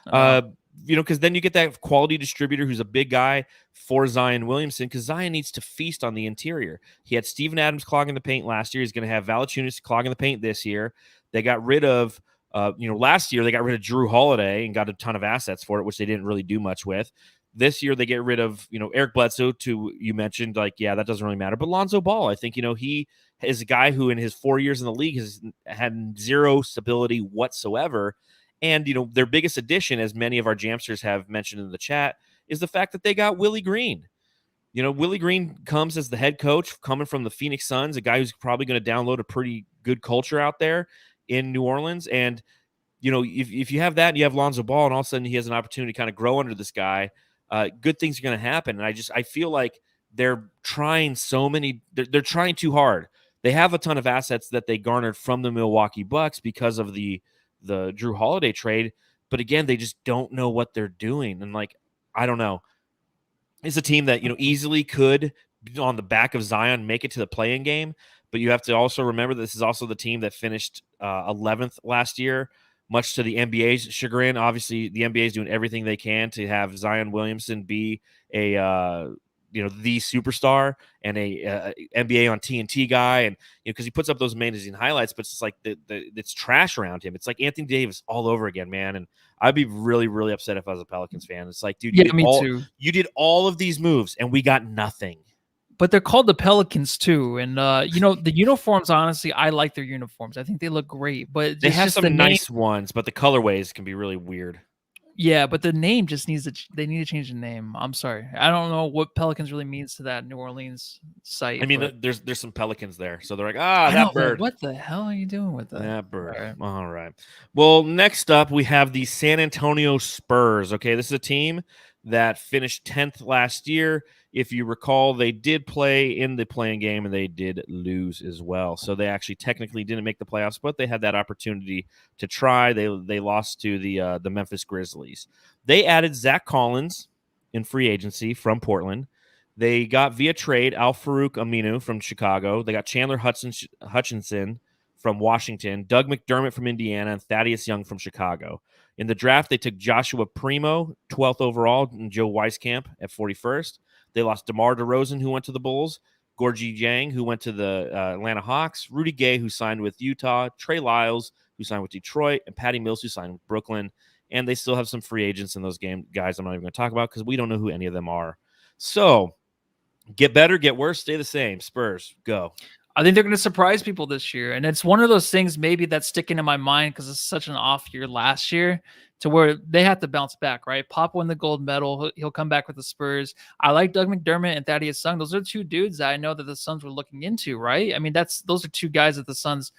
Speaker 2: Uh,
Speaker 1: Because then you get that quality distributor who's a big guy for Zion Williamson, because Zion needs to feast on the interior. He had Steven Adams clogging the paint last year. He's going to have Valanciunas clogging the paint this year. They got rid of, last year they got rid of Drew Holiday and got a ton of assets for it, which they didn't really do much with. This year they get rid of, Eric Bledsoe, you mentioned, that doesn't really matter. But Lonzo Ball, I think, he is a guy who in his 4 years in the league has had zero stability whatsoever. And, their biggest addition, as many of our Jamsters have mentioned in the chat, is the fact that they got Willie Green. Willie Green comes as the head coach coming from the Phoenix Suns, a guy who's probably going to download a pretty good culture out there in New Orleans. And, if you have that and you have Lonzo Ball and all of a sudden he has an opportunity to kind of grow under this guy, good things are going to happen. And I feel like they're trying they're trying too hard. They have a ton of assets that they garnered from the Milwaukee Bucks because of the Drew Holiday trade. But again, they just don't know what they're doing. And I don't know. It's a team that, easily could, on the back of Zion, make it to the play-in game. But you have to also remember this is also the team that finished 11th last year, much to the NBA's chagrin. Obviously, the NBA is doing everything they can to have Zion Williamson be a the superstar and a NBA on TNT guy, and because he puts up those amazing highlights, but it's just like it's trash around him. It's like Anthony Davis all over again, man. And I'd be really, really upset if I was a Pelicans fan. It's like, dude,
Speaker 2: too.
Speaker 1: You did all of these moves and we got nothing.
Speaker 2: But they're called the Pelicans too, and the uniforms. Honestly, I like their uniforms. I think they look great, but
Speaker 1: they have some nice ones, but the colorways can be really weird.
Speaker 2: Yeah, but the name just they need to change the name. I'm sorry. I don't know what Pelicans really means to that New Orleans site.
Speaker 1: I mean, there's some Pelicans there. So they're like, that bird.
Speaker 2: What the hell are you doing with that?
Speaker 1: That bird. All right. Well, next up, we have the San Antonio Spurs. Okay, this is a team that finished 10th last year. If you recall, they did play in the play-in game, and they did lose as well. So they actually technically didn't make the playoffs, but they had that opportunity to try. They lost to the Memphis Grizzlies. They added Zach Collins in free agency from Portland. They got via trade Al-Farouq Aminu from Chicago. They got Chandler Hutchinson from Washington, Doug McDermott from Indiana, and Thaddeus Young from Chicago. In the draft, they took Joshua Primo, 12th overall, and Joe Weiskamp at 41st. They lost DeMar DeRozan, who went to the Bulls, Gorgie Jang, who went to the Atlanta Hawks, Rudy Gay, who signed with Utah, Trey Lyles, who signed with Detroit, and Patty Mills, who signed with Brooklyn. And they still have some free agents in those guys I'm not even going to talk about because we don't know who any of them are. So, get better, get worse, stay the same. Spurs, go.
Speaker 2: I think they're going to surprise people this year. And it's one of those things maybe that's sticking in my mind because it's such an off year last year to where they have to bounce back, right? Pop won the gold medal. He'll come back with the Spurs. I like Doug McDermott and Thaddeus Young. Those are two dudes that I know that the Suns were looking into, right? I mean, those are two guys that the Suns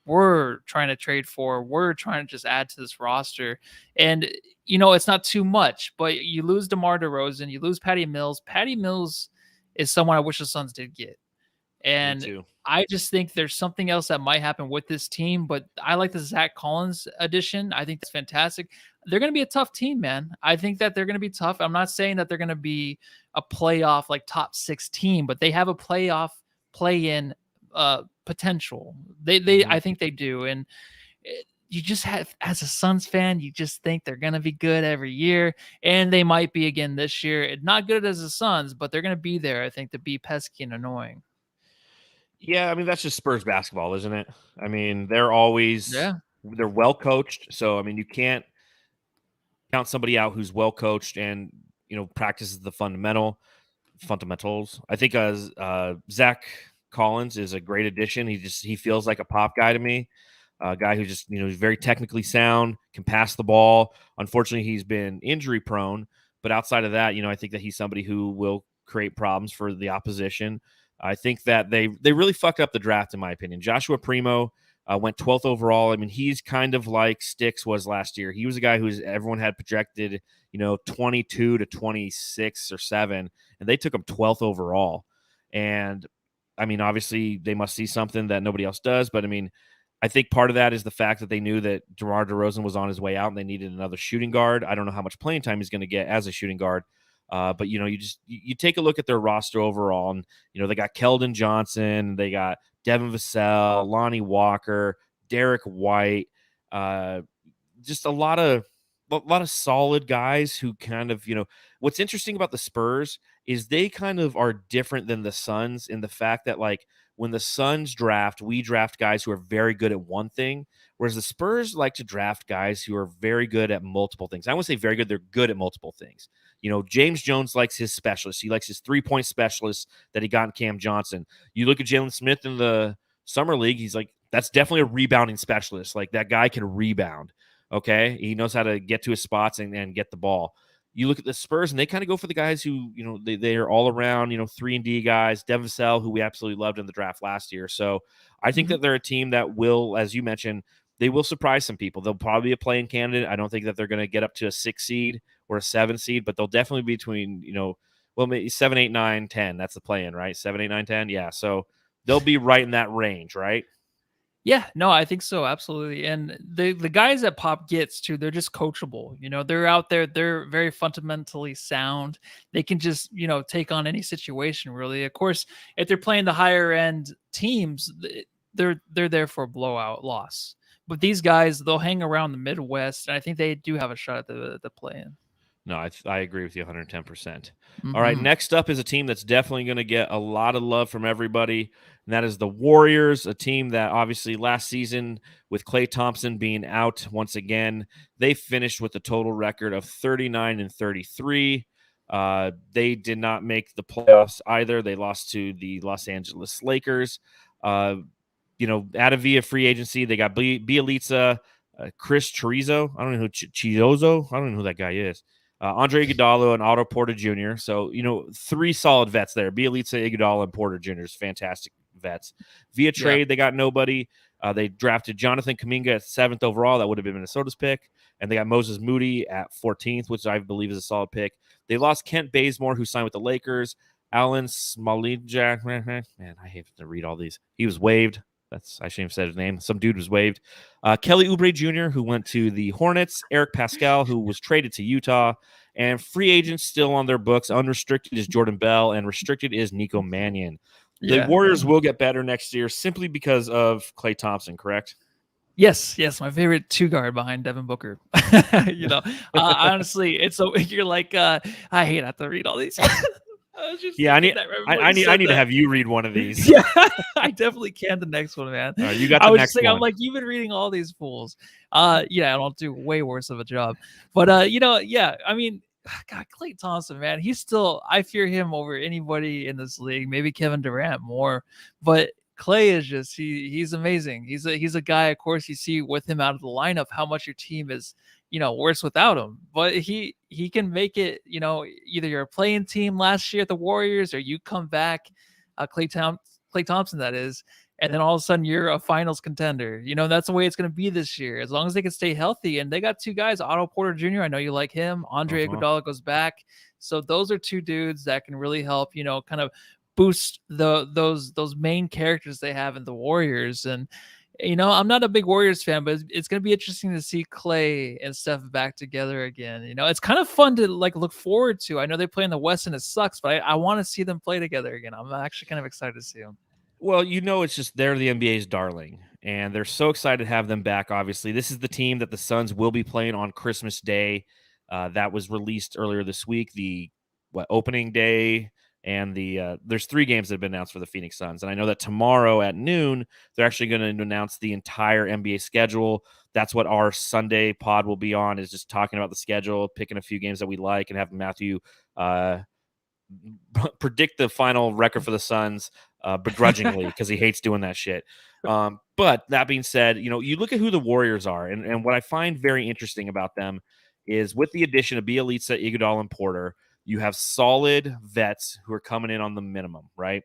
Speaker 2: were trying to trade for. We're trying to just add to this roster. And, it's not too much, but you lose DeMar DeRozan, you lose Patty Mills. Patty Mills is someone I wish the Suns did get. And I just think there's something else that might happen with this team, but I like the Zach Collins addition. I think that's fantastic. They're going to be a tough team, man. I think that they're going to be tough. I'm not saying that they're going to be a playoff, top 6 team, but they have a playoff play-in potential. I think they do. And you just have, as a Suns fan, you just think they're going to be good every year, and they might be again this year. Not good as the Suns, but they're going to be there, I think, to be pesky and annoying.
Speaker 1: Yeah, I mean, that's just Spurs basketball, isn't it? I mean, they're well coached. So, I mean, you can't count somebody out who's well coached and, practices the fundamentals. I think Zach Collins is a great addition. He feels like a pop guy to me. A guy who just, is very technically sound, can pass the ball. Unfortunately, he's been injury prone. But outside of that, I think that he's somebody who will create problems for the opposition. I think that they really fucked up the draft, in my opinion. Joshua Primo went 12th overall. I mean, he's kind of like Sticks was last year. He was a guy who everyone had projected, 22 to 26 or 7, and they took him 12th overall. And, I mean, obviously they must see something that nobody else does. But, I mean, I think part of that is the fact that they knew that DeMar DeRozan was on his way out and they needed another shooting guard. I don't know how much playing time he's going to get as a shooting guard. But you take a look at their roster overall, and they got Keldon Johnson, they got Devin Vassell, Lonnie Walker, Derek White, just a lot of solid guys who kind of, what's interesting about the Spurs is they kind of are different than the Suns in the fact that, like, when the Suns draft, we draft guys who are very good at one thing, whereas the Spurs like to draft guys who are very good at multiple things. I won't say very good, they're good at multiple things. James Jones likes his specialists. He likes his 3-point specialists that he got in Cam Johnson. You look at Jalen Smith in the summer league, he's like, that's definitely a rebounding specialist. Like, that guy can rebound. Okay, he knows how to get to his spots and get the ball. You look at the Spurs, and they kind of go for the guys who, they are all around, 3-and-D guys. Devin Vassell, who we absolutely loved in the draft last year. So I think that they're a team that will, as you mentioned, they will surprise some people. They'll probably be a play-in candidate. I don't think that they're going to get up to a 6 seed or a 7 seed, but they'll definitely be between, maybe 7, 8, 9, 10. That's the play-in, right? 7, 8, 9, 10. Yeah. So they'll be right in that range, right?
Speaker 2: Yeah, no, I think so, absolutely. And the guys that Pop gets to, they're just coachable. They're out there, they're very fundamentally sound. They can just, take on any situation, really. Of course, if they're playing the higher end teams, they're there for a blowout loss. But these guys, they'll hang around the Midwest, and I think they do have a shot at the play-in.
Speaker 1: No, I agree with you 110%. All right, next up is a team that's definitely going to get a lot of love from everybody, and that is the Warriors, a team that obviously last season, with Klay Thompson being out once again, they finished with a total record of 39-33. They did not make the playoffs either. They lost to the Los Angeles Lakers. Out of via free agency, they got Bielitsa, Chris Chorizo. I don't know who Chiozo. I don't know who that guy is. Andre Iguodala and Otto Porter Jr. So, 3 solid vets there. Bielitsa, Iguodala, and Porter Jr. is fantastic vets. Via trade, They got nobody. They drafted Jonathan Kuminga at 7th overall. That would have been Minnesota's pick. And they got Moses Moody at 14th, which I believe is a solid pick. They lost Kent Bazemore, who signed with the Lakers. Alan Smolija. Man, I hate to read all these. He was waived. I shouldn't have said his name. Some dude was waived. Kelly Oubre Jr., who went to the Hornets. Eric Pascal, who was traded to Utah. And free agents still on their books. Unrestricted is Jordan Bell, and restricted is Nico Mannion. The Warriors will get better next year simply because of Klay Thompson, correct?
Speaker 2: Yes, my favorite 2-guard behind Devin Booker. Honestly, it's so you're like, I hate have to read all these.
Speaker 1: I need to have you read one of these.
Speaker 2: Yeah, I definitely can. The next one, man.
Speaker 1: You got the next one.
Speaker 2: I'm like, you've been reading all these fools. I don't do way worse of a job. But I mean, God, Klay Thompson, man, he's still. I fear him over anybody in this league. Maybe Kevin Durant more, but Klay is just he's amazing. He's a guy. Of course, you see with him out of the lineup how much your team is worse without him. But he can make it. Either you're a playing team last year at the Warriors, or you come back, Klay Thompson, that is, and then all of a sudden you're a finals contender. That's the way it's going to be this year, as long as they can stay healthy. And they got 2 guys, Otto Porter Jr., I know you like him. Andre Iguodala goes back. So those are 2 dudes that can really help, kind of boost those main characters they have in the Warriors. And, I'm not a big Warriors fan, but it's going to be interesting to see Klay and Steph back together again. It's kind of fun to look forward to. I know they play in the West and it sucks, but I want to see them play together again. I'm actually kind of excited to see them.
Speaker 1: Well, it's just they're the NBA's darling, and they're so excited to have them back, obviously. This is the team that the Suns will be playing on Christmas Day. That was released earlier this week, the opening day, and there's 3 games that have been announced for the Phoenix Suns. And I know that tomorrow at noon, they're actually going to announce the entire NBA schedule. That's what our Sunday pod will be on, is just talking about the schedule, picking a few games that we like, and have Matthew predict the final record for the Suns begrudgingly because he hates doing that shit. But that being said, you look at who the Warriors are, and what I find very interesting about them is with the addition of Bielitsa, Iguodala, and Porter, you have solid vets who are coming in on the minimum, right?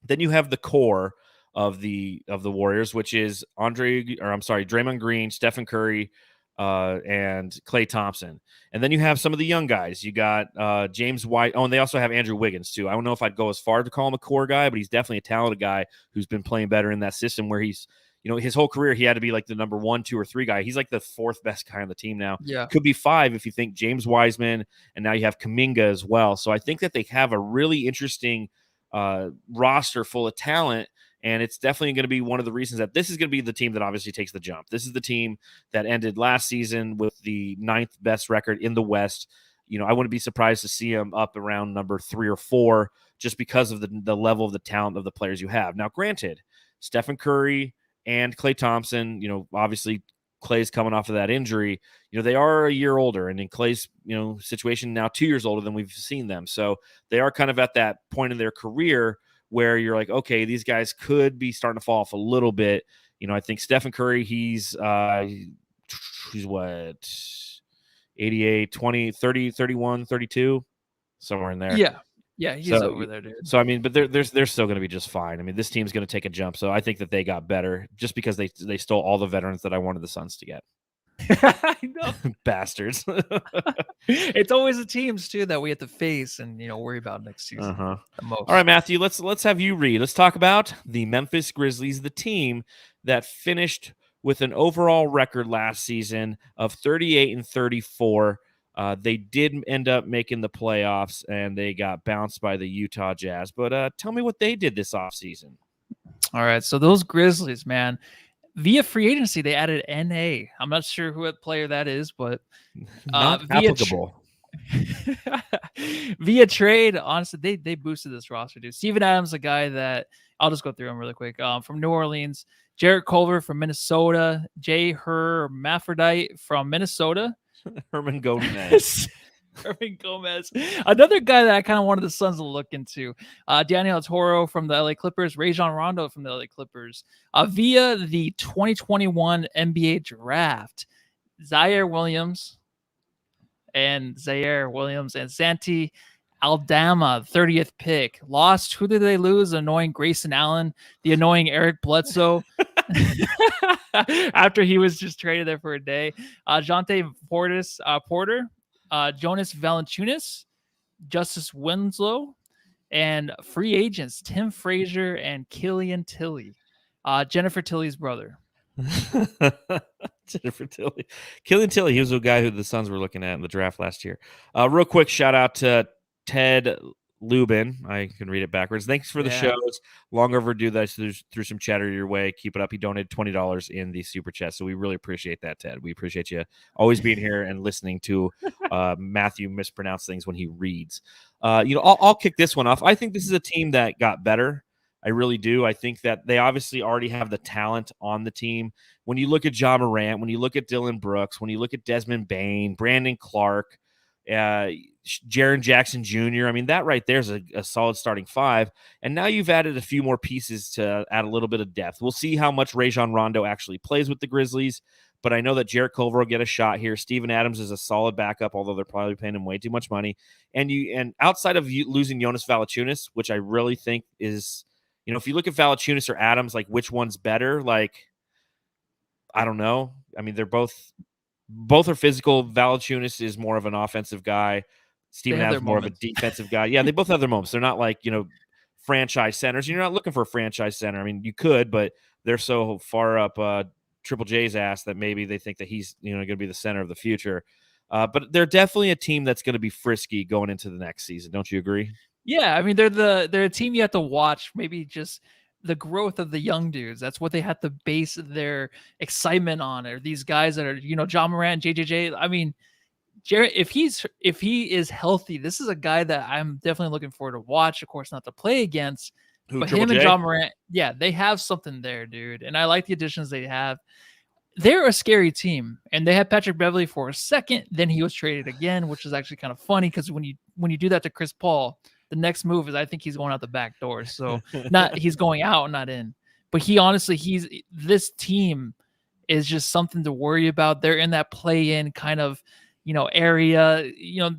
Speaker 1: Then you have the core of the Warriors, which is Draymond Green, Stephen Curry, and Klay Thompson. And then you have some of the young guys. You got James White. Oh, and they also have Andrew Wiggins, too. I don't know if I'd go as far to call him a core guy, but he's definitely a talented guy who's been playing better in that system where he's, his whole career, he had to be like the number 1, 2, or 3 guy. He's like the 4th best guy on the team now.
Speaker 2: Yeah.
Speaker 1: Could be 5 if you think James Wiseman, and now you have Kuminga as well. So I think that they have a really interesting roster full of talent. And it's definitely going to be one of the reasons that this is going to be the team that obviously takes the jump. This is the team that ended last season with the 9th best record in the West. I wouldn't be surprised to see them up around number 3 or 4 just because of the level of the talent of the players you have. Now, granted, Stephen Curry and Klay Thompson, obviously Klay's coming off of that injury. They are a year older, and in Klay's, situation now 2 years older than we've seen them. So they are kind of at that point in their career where you're like, okay, these guys could be starting to fall off a little bit. I think Stephen Curry, he's what, 88, 20, 30, 31, 32, somewhere in there.
Speaker 2: Yeah, he's over there, dude.
Speaker 1: So, I mean, but they're still going to be just fine. I mean, this team's going to take a jump. So I think that they got better just because they stole all the veterans that I wanted the Suns to get.
Speaker 2: I know.
Speaker 1: Bastards.
Speaker 2: It's always the teams too that we have to face and worry about next season the most.
Speaker 1: All right, Matthew, let's have you read. Let's talk about the Memphis Grizzlies, the team that finished with an overall record last season of 38-34. They did end up making the playoffs, and they got bounced by the Utah Jazz. But tell me what they did this offseason.
Speaker 2: All right, so those Grizzlies, man, via free agency, they added NA. I'm not sure what player that is, but
Speaker 1: not applicable.
Speaker 2: Via trade, honestly, they boosted this roster, dude. Steven Adams, a guy that I'll just go through him really quick. From New Orleans, Jarrett Culver from Minnesota, Jay Hermaphrodite from Minnesota,
Speaker 1: Herman Gomez.
Speaker 2: Herman Gomez, another guy that I kind of wanted the Suns to look into. Daniel Toro from the LA Clippers, Rajon Rondo from the LA Clippers. Via the 2021 NBA draft, Zaire Williams and Santi Aldama, 30th pick. Lost. Who did they lose? Annoying Grayson Allen, the annoying Eric Bledsoe. After he was just traded there for a day. Jonte Porter, Jonas Valanciunas, Justice Winslow, and free agents Tim Frazier and Killian Tilly, Jennifer Tilly's brother.
Speaker 1: Jennifer Tilly. Killian Tilly, he was a guy who the Suns were looking at in the draft last year. Real quick shout out to Ted Lubin. I can read it backwards. Thanks for the shows. Long overdue that I threw some chatter your way. Keep it up. He donated $20 in the super chat. So we really appreciate that, Ted. We appreciate you always being here and listening to Matthew mispronounce things when he reads. I'll kick this one off. I think this is a team that got better. I really do. I think that they obviously already have the talent on the team. When you look at Ja Morant, when you look at Dylan Brooks, when you look at Desmond Bane, Brandon Clark, Jaren Jackson Jr. I mean, that right there is a solid starting 5. And now you've added a few more pieces to add a little bit of depth. We'll see how much Rajon Rondo actually plays with the Grizzlies. But I know that Jarrett Culver will get a shot here. Steven Adams is a solid backup, although they're probably paying him way too much money. And outside of losing Jonas Valanciunas, which I really think is, if you look at Valanciunas or Adams, like which one's better, like I don't know. I mean, they're both are physical. Valanciunas is more of an offensive guy. Steven Adams more of a defensive guy. Yeah, they both have their moments. They're not like, franchise centers. You're not looking for a franchise center. I mean, you could, but they're so far up Triple J's ass that maybe they think that he's, going to be the center of the future. But they're definitely a team that's going to be frisky going into the next season. Don't you agree?
Speaker 2: Yeah, I mean, they're a team you have to watch. Maybe just the growth of the young dudes. That's what they have to base their excitement on. Or these guys that are, Ja Morant, JJJ. I mean, Jarrett, if he is healthy, this is a guy that I'm definitely looking forward to watch. Of course, not to play against, but him and Ja Morant, yeah, they have something there, dude. And I like the additions they have. They're a scary team, and they had Patrick Beverley for a second. Then he was traded again, which is actually kind of funny because when you do that to Chris Paul, the next move is I think he's going out the back door. So he's going out, not in. But this team is just something to worry about. They're in that play-in kind of, area.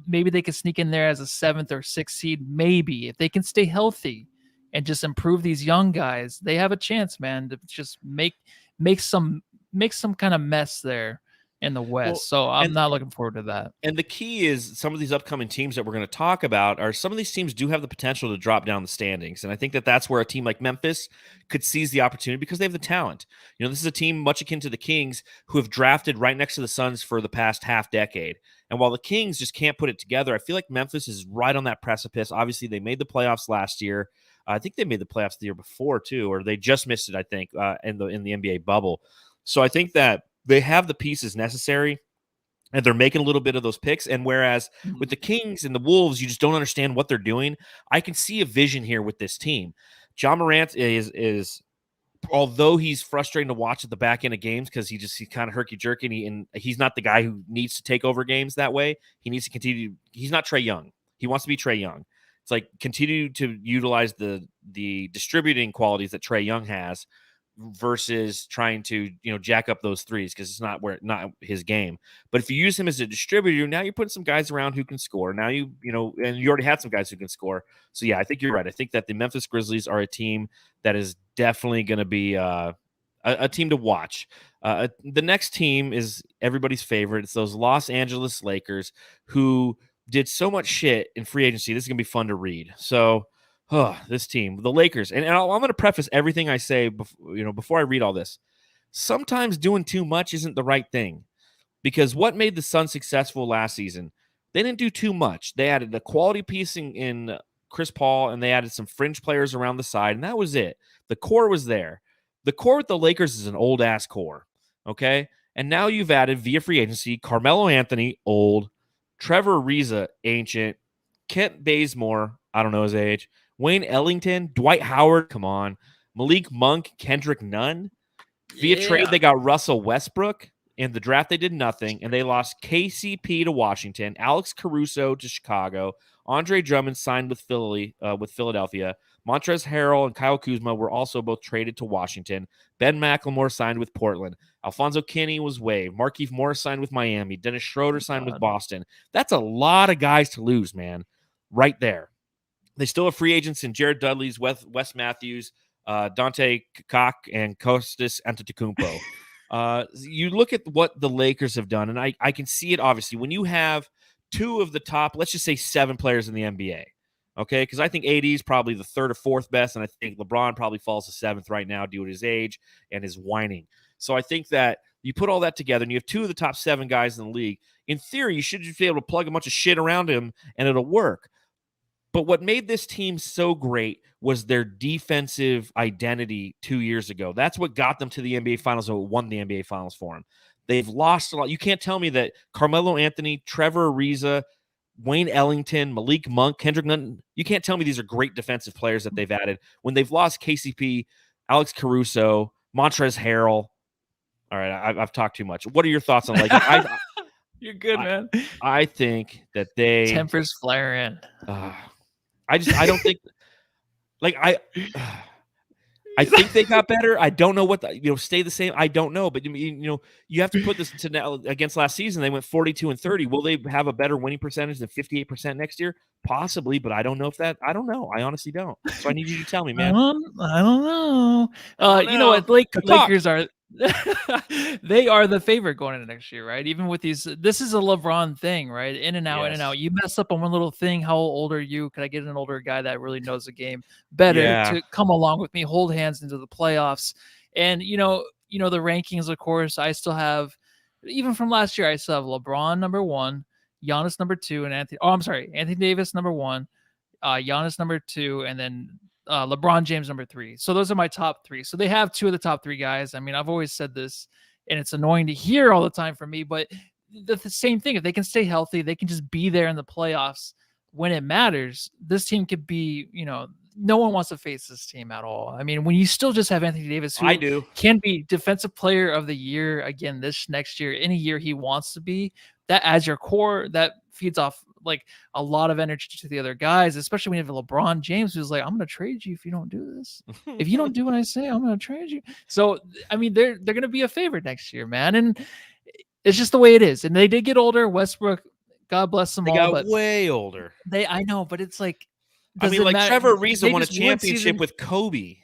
Speaker 2: Maybe they could sneak in there as a 7th or 6th seed. Maybe if they can stay healthy and just improve these young guys, they have a chance, man, to just make some kind of mess there in the West.
Speaker 1: Well,
Speaker 2: So I'm
Speaker 1: and
Speaker 2: not looking forward to that.
Speaker 1: And the key is some of these upcoming teams that we're going to talk about are some of these teams do have the potential to drop down the standings. And I think that that's where a team like Memphis could seize the opportunity because they have the talent. This is a team much akin to the Kings who have drafted right next to the Suns for the past half decade. And while the Kings just can't put it together, I feel like Memphis is right on that precipice. Obviously, they made the playoffs last year. I think they made the playoffs the year before too, or they just missed it, I think, in the NBA bubble. So I think that they have the pieces necessary. And they're making a little bit of those picks. And whereas with the Kings and the Wolves, you just don't understand what they're doing. I can see a vision here with this team. John Morant is although he's frustrating to watch at the back end of games because he's kind of herky-jerky and he's not the guy who needs to take over games that way. He needs to continue. He's not Trae Young. He wants to be Trae Young. It's like continue to utilize the distributing qualities that Trae Young has versus trying to jack up those threes because it's not his game. But if you use him as a distributor, now you're putting some guys around who can score. Now and you already had some guys who can score. So yeah, I think you're right. I think that the Memphis Grizzlies are a team that is definitely going to be a team to watch. The next team is everybody's favorite. It's those Los Angeles Lakers who did so much shit in free agency. This is going to be fun to read. So this team, the Lakers, and I'm going to preface everything I say before I read all this. Sometimes doing too much isn't the right thing, because what made the Suns successful last season? They didn't do too much. They added a quality piece in Chris Paul, and they added some fringe players around the side, and that was it. The core was there. The core with the Lakers is an old ass core, okay? And now you've added via free agency Carmelo Anthony, old, Trevor Ariza, ancient, Kent Bazemore, I don't know his age, Wayne Ellington, Dwight Howard, come on, Malik Monk, Kendrick Nunn. Via trade, they got Russell Westbrook. In the draft, they did nothing, and they lost KCP to Washington, Alex Caruso to Chicago, Andre Drummond signed with Philadelphia, Montrezl Harrell and Kyle Kuzma were also both traded to Washington, Ben McLemore signed with Portland, Alfonso Kinney was waived, Markieff Morris signed with Miami, Dennis Schroeder signed with Boston. That's a lot of guys to lose, man, right there. They still have free agents in Jared Dudley's, Wes Matthews, Dante Kakak, and Kostas Antetokounmpo. You look at what the Lakers have done, and I can see it, obviously, when you have two of the top, let's just say 7 players in the NBA, okay? Because I think AD is probably the 3rd or 4th best, and I think LeBron probably falls to 7th right now due to his age and his whining. So I think that you put all that together, and you have 2 of the top 7 guys in the league. In theory, you should just be able to plug a bunch of shit around him, and it'll work. But what made this team so great was their defensive identity 2 years ago. That's what got them to the NBA Finals and won the NBA Finals for them. They've lost a lot. You can't tell me that Carmelo Anthony, Trevor Ariza, Wayne Ellington, Malik Monk, Kendrick Nunn, you can't tell me these are great defensive players that they've added when they've lost KCP, Alex Caruso, Montrezl Harrell. All right, I've talked too much. What are your thoughts on Lakers?
Speaker 2: You're good, man.
Speaker 1: I think that they
Speaker 2: tempers flaring.
Speaker 1: I don't think I think they got better. I don't know what stay the same. I don't know, but you have to put this to now against last season. They went 42-30. Will they have a better winning percentage than 58% next year? Possibly, but I don't know if that. I don't know. I honestly don't. So I need you to tell me, man.
Speaker 2: I don't know. You know what? Lakers are. They are the favorite going into next year, right? Even with these, this is a LeBron thing, right? In and out, in and out. You mess up on one little thing. How old are you? Could I get an older guy that really knows the game better to come along with me, hold hands into the playoffs? And the rankings, of course, I still have, even from last year, I still have LeBron number 1, Giannis number 2, and Anthony Davis number 1, Giannis number 2, and then LeBron James number 3. So those are my top 3. So they have 2 of the top 3 guys. I mean, I've always said this, and it's annoying to hear all the time from me, but the same thing. If they can stay healthy, they can just be there in the playoffs when it matters. This team could be, no one wants to face this team at all. I mean, when you still just have Anthony Davis, who can be defensive player of the year again this next year, any year he wants to be, that as your core, that feeds off like a lot of energy to the other guys, especially when you have LeBron James, who's like, I'm going to trade you if you don't do this. If you don't do what I say, I'm going to trade you. So, I mean, they're going to be a favorite next year, man. And it's just the way it is. And they did get older. Westbrook, God bless them all.
Speaker 1: They got way older.
Speaker 2: I know, but it's like,
Speaker 1: Trevor Ariza won a championship with Kobe.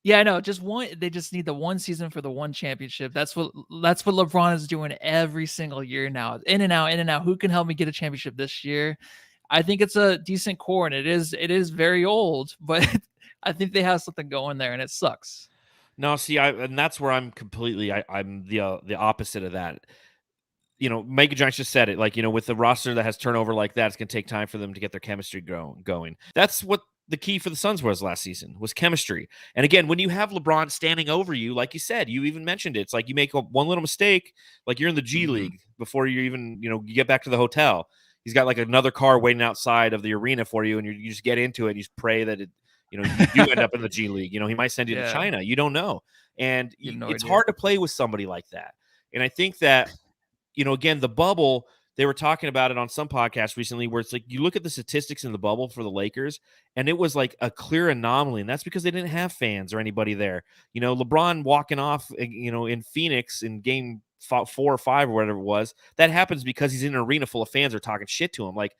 Speaker 2: Yeah, I know. Just one. They just need the one season for the one championship. That's what LeBron is doing every single year now. In and out, in and out. Who can help me get a championship this year? I think it's a decent core, and it is very old, but I think they have something going there, and it sucks.
Speaker 1: No, see, and that's where I'm completely. I'm the opposite of that. Mega Giants just said it. Like, with the roster that has turnover like that, it's going to take time for them to get their chemistry going. That's what the key for the Suns was last season, was chemistry. And again, when you have LeBron standing over you, like you said, you even mentioned it. It's like you make one little mistake, like you're in the G League before you even, you get back to the hotel. He's got like another car waiting outside of the arena for you, and you just get into it and you just pray that you do end up in the G League. He might send you to China. You don't know. And it's hard to play with somebody like that. And I think that, again, the bubble, they were talking about it on some podcast recently where it's like you look at the statistics in the bubble for the Lakers, and it was like a clear anomaly. And that's because they didn't have fans or anybody there. LeBron walking off, in Phoenix in game 4 or 5 or whatever it was, that happens because he's in an arena full of fans are talking shit to him. Like,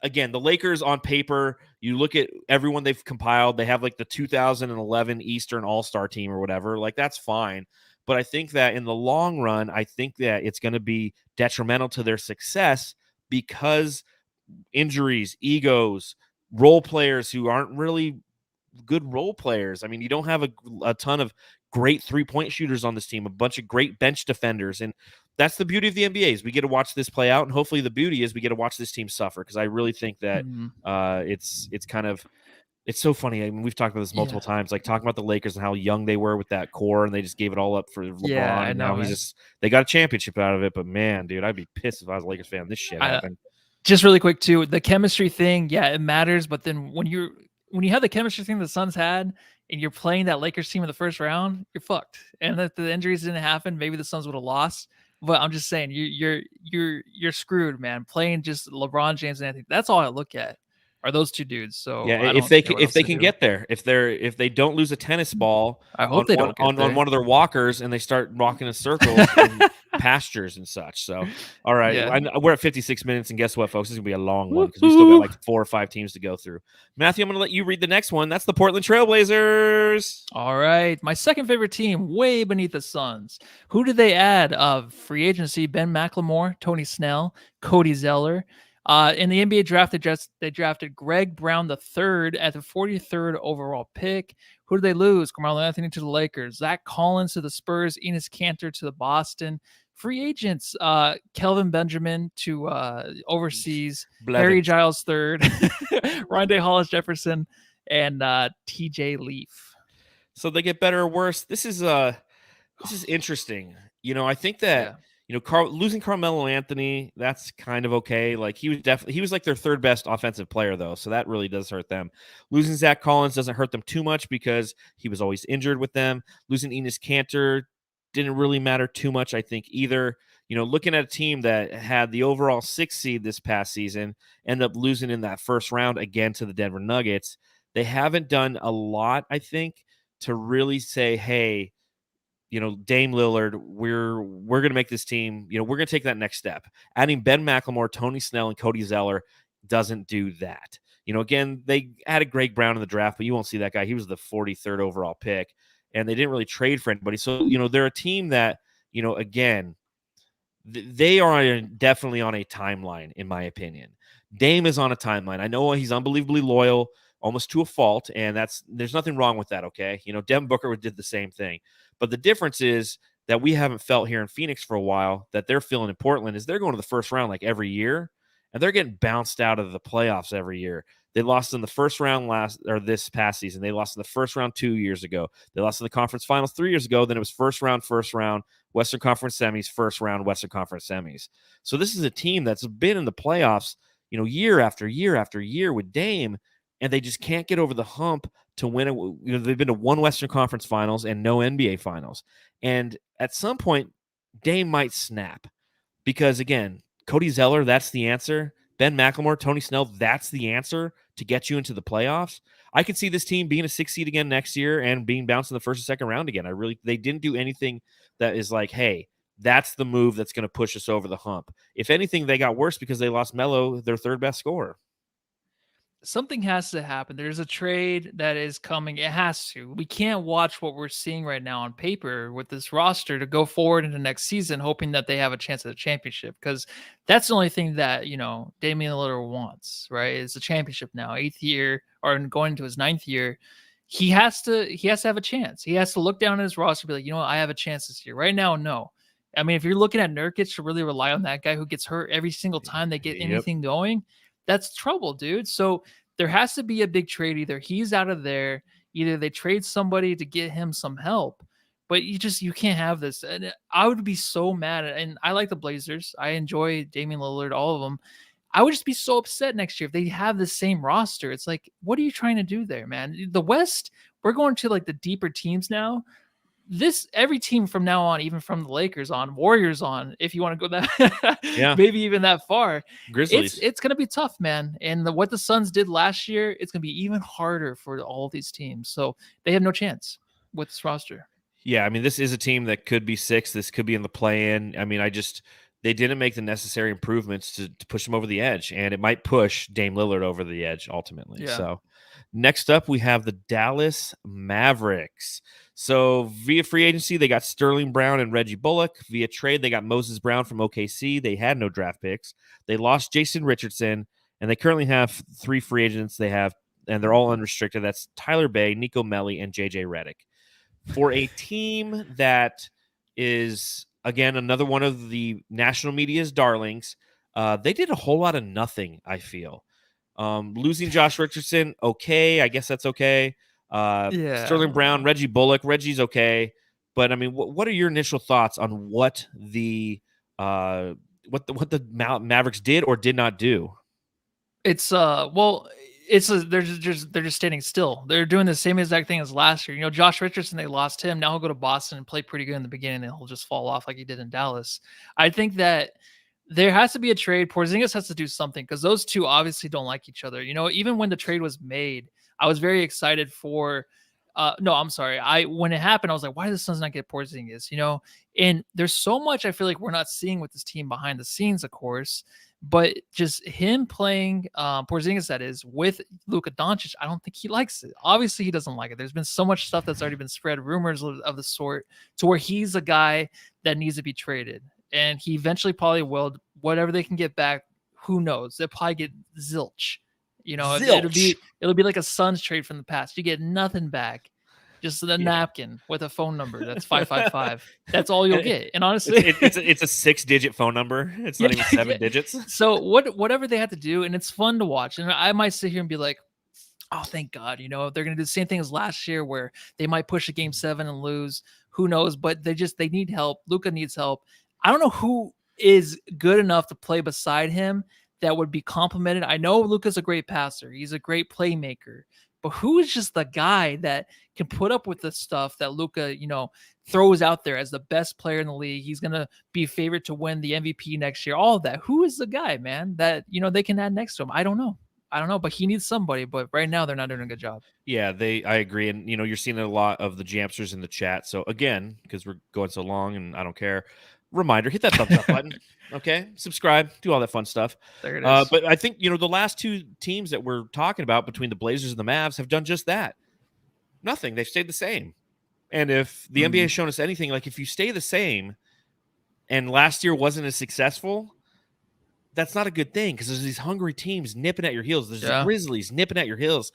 Speaker 1: again, the Lakers on paper, you look at everyone they've compiled, they have like the 2011 Eastern All-Star team or whatever. Like, that's fine. But I think that in the long run, I think that it's going to be detrimental to their success because injuries, egos, role players who aren't really good role players. I mean, you don't have a ton of great three-point shooters on this team, a bunch of great bench defenders. And that's the beauty of the NBA is we get to watch this play out. And hopefully the beauty is we get to watch this team suffer, because I really think that it's kind of – it's so funny. I mean, we've talked about this multiple times, like talking about the Lakers and how young they were with that core, and they just gave it all up for LeBron.
Speaker 2: Yeah,
Speaker 1: and now they got a championship out of it. But man, dude, I'd be pissed if I was a Lakers fan. This shit happened.
Speaker 2: Just really quick too, the chemistry thing, yeah, it matters. But then when you have the chemistry thing the Suns had, and you're playing that Lakers team in the first round, you're fucked. And if the injuries didn't happen, maybe the Suns would have lost. But I'm just saying, you're screwed, man. Playing just LeBron James and Anthony, that's all I look at. Are those two dudes? So
Speaker 1: yeah, if they can get there, if they don't lose a tennis ball,
Speaker 2: I hope they don't
Speaker 1: on one of their walkers, and they start walking in circles in pastures and such. So, all right, we're at 56 minutes, and guess what, folks? This is gonna be a long one because we still got like 4 or 5 teams to go through. Matthew, I'm gonna let you read the next one. That's the Portland Trailblazers.
Speaker 2: All right, my second favorite team, way beneath the Suns. Who did they add? Free agency: Ben McLemore, Tony Snell, Cody Zeller. In the NBA draft, they drafted Greg Brown III at the 43rd overall pick. Who did they lose? Carmelo Anthony to the Lakers, Zach Collins to the Spurs, Enes Kanter to the Boston. Free agents: Kelvin Benjamin to overseas, Harry Giles III, Rondé Hollis Jefferson, and TJ Leaf.
Speaker 1: So they get better or worse. This is interesting. I think that. Yeah. Losing Carmelo Anthony, that's kind of okay. Like he was like their third best offensive player though, so that really does hurt them. Losing Zach Collins doesn't hurt them too much because he was always injured with them. Losing Enes Kanter didn't really matter too much, I think, either. Looking at a team that had the overall 6th seed this past season, ended up losing in that first round again to the Denver Nuggets. They haven't done a lot, I think, to really say, hey, Dame Lillard, we're going to make this team, we're going to take that next step. Adding Ben McLemore, Tony Snell, and Cody Zeller doesn't do that. Again, they added Greg Brown in the draft, but you won't see that guy. He was the 43rd overall pick, and they didn't really trade for anybody. So, they're a team that, again, they are definitely on a timeline, in my opinion. Dame is on a timeline. I know he's unbelievably loyal, almost to a fault, and there's nothing wrong with that, okay? Devin Booker did the same thing. But the difference is that we haven't felt here in Phoenix for a while that they're feeling in Portland is they're going to the first round like every year, and they're getting bounced out of the playoffs every year. They lost in the first round this past season. They lost in the first round 2 years ago. They lost in the conference finals 3 years ago. Then it was first round, Western Conference semis, first round, Western Conference semis. So this is a team that's been in the playoffs, year after year after year with Dame, and they just can't get over the hump to win it. They've been to 1 Western Conference Finals and no NBA Finals. And at some point, Dame might snap because, again, Cody Zeller, that's the answer. Ben McLemore, Tony Snell, that's the answer to get you into the playoffs. I could see this team being a 6th seed again next year and being bounced in the first or second round again. They didn't do anything that is like, hey, that's the move that's going to push us over the hump. If anything, they got worse because they lost Melo, their third best scorer.
Speaker 2: something has to happen. There's a trade that is coming. It has to. We can't watch what we're seeing right now on paper with this roster to go forward into next season, hoping that they have a chance at a championship. Because that's the only thing that, Damian Lillard wants, right? Is a championship now, 8th year or going into his 9th year. He has to have a chance. He has to look down at his roster and be like, I have a chance this year. Right now, no. I mean, if you're looking at Nurkic to really rely on that guy who gets hurt every single time they get anything going, that's trouble, dude. So there has to be a big trade. Either he's out of there, either they trade somebody to get him some help, but you can't have this. And I would be so mad. And I like the Blazers. I enjoy Damian Lillard, all of them. I would just be so upset next year if they have the same roster. It's like, what are you trying to do there, man? The West, we're going to like the deeper teams now. Every team from now on, even from the Lakers on, Warriors on, if you want to go that, maybe even that far,
Speaker 1: Grizzlies,
Speaker 2: it's going to be tough, man. And what the Suns did last year, it's going to be even harder for all these teams. So they have no chance with this roster.
Speaker 1: Yeah, I mean, this is a team that could be 6th. This could be in the play-in. I mean, they didn't make the necessary improvements to push them over the edge, and it might push Dame Lillard over the edge ultimately.
Speaker 2: Yeah.
Speaker 1: So next up, we have the Dallas Mavericks. So via free agency, they got Sterling Brown and Reggie Bullock. Via trade, they got Moses Brown from OKC. They had no draft picks. They lost Jason Richardson, and they currently have 3 free agents and they're all unrestricted. That's Tyler Bay, Nico Melli, and JJ Redick. For a team that is, again, another one of the national media's darlings, they did a whole lot of nothing, I feel. Losing Josh Richardson, okay. I guess that's okay. Sterling Brown, Reggie Bullock. Reggie's okay. But, I mean, what are your initial thoughts on what the Mavericks did or did not do?
Speaker 2: They're just standing still. They're doing the same exact thing as last year. Josh Richardson, they lost him. Now he'll go to Boston and play pretty good in the beginning, and he'll just fall off like he did in Dallas. I think that there has to be a trade. Porzingis has to do something because those two obviously don't like each other. Even when the trade was made, I was very excited for. No, I'm sorry. When it happened, I was like, why does the Suns not get Porzingis? And there's so much I feel like we're not seeing with this team behind the scenes, of course. But just him playing Porzingis, that is, with Luka Doncic, I don't think he likes it. Obviously, he doesn't like it. There's been so much stuff that's already been spread, rumors of the sort, to where he's a guy that needs to be traded. And he eventually probably will. Whatever they can get back, who knows? They'll probably get zilch.
Speaker 1: Zilch.
Speaker 2: It'll be like a Suns trade from the past. You get nothing back. Just a napkin with a phone number. That's 555. That's all you'll get. And honestly,
Speaker 1: it's a 6-digit phone number. It's not even 7 digits.
Speaker 2: So whatever they have to do, and it's fun to watch. And I might sit here and be like, oh, thank God, they're going to do the same thing as last year where they might push a game 7 and lose. Who knows? But they need help. Luka needs help. I don't know who is good enough to play beside him that would be complimented. I know Luka's a great passer. He's a great playmaker. But who is just the guy that can put up with the stuff that Luka, throws out there as the best player in the league? He's going to be favored to win the MVP next year. All of that. Who is the guy, man, that, they can add next to him? I don't know, but he needs somebody. But right now, they're not doing a good job.
Speaker 1: Yeah, I agree. And, you're seeing a lot of the Jamsters in the chat. So, again, because we're going so long and I don't care, reminder, hit that thumbs up button. Okay, subscribe, do all that fun stuff.
Speaker 2: There it is.
Speaker 1: But I think, the last 2 teams that we're talking about between the Blazers and the Mavs have done just that. Nothing. They've stayed the same. And if the NBA has shown us anything, like if you stay the same and last year wasn't as successful, that's not a good thing because there's these hungry teams nipping at your heels. There's the Grizzlies nipping at your heels,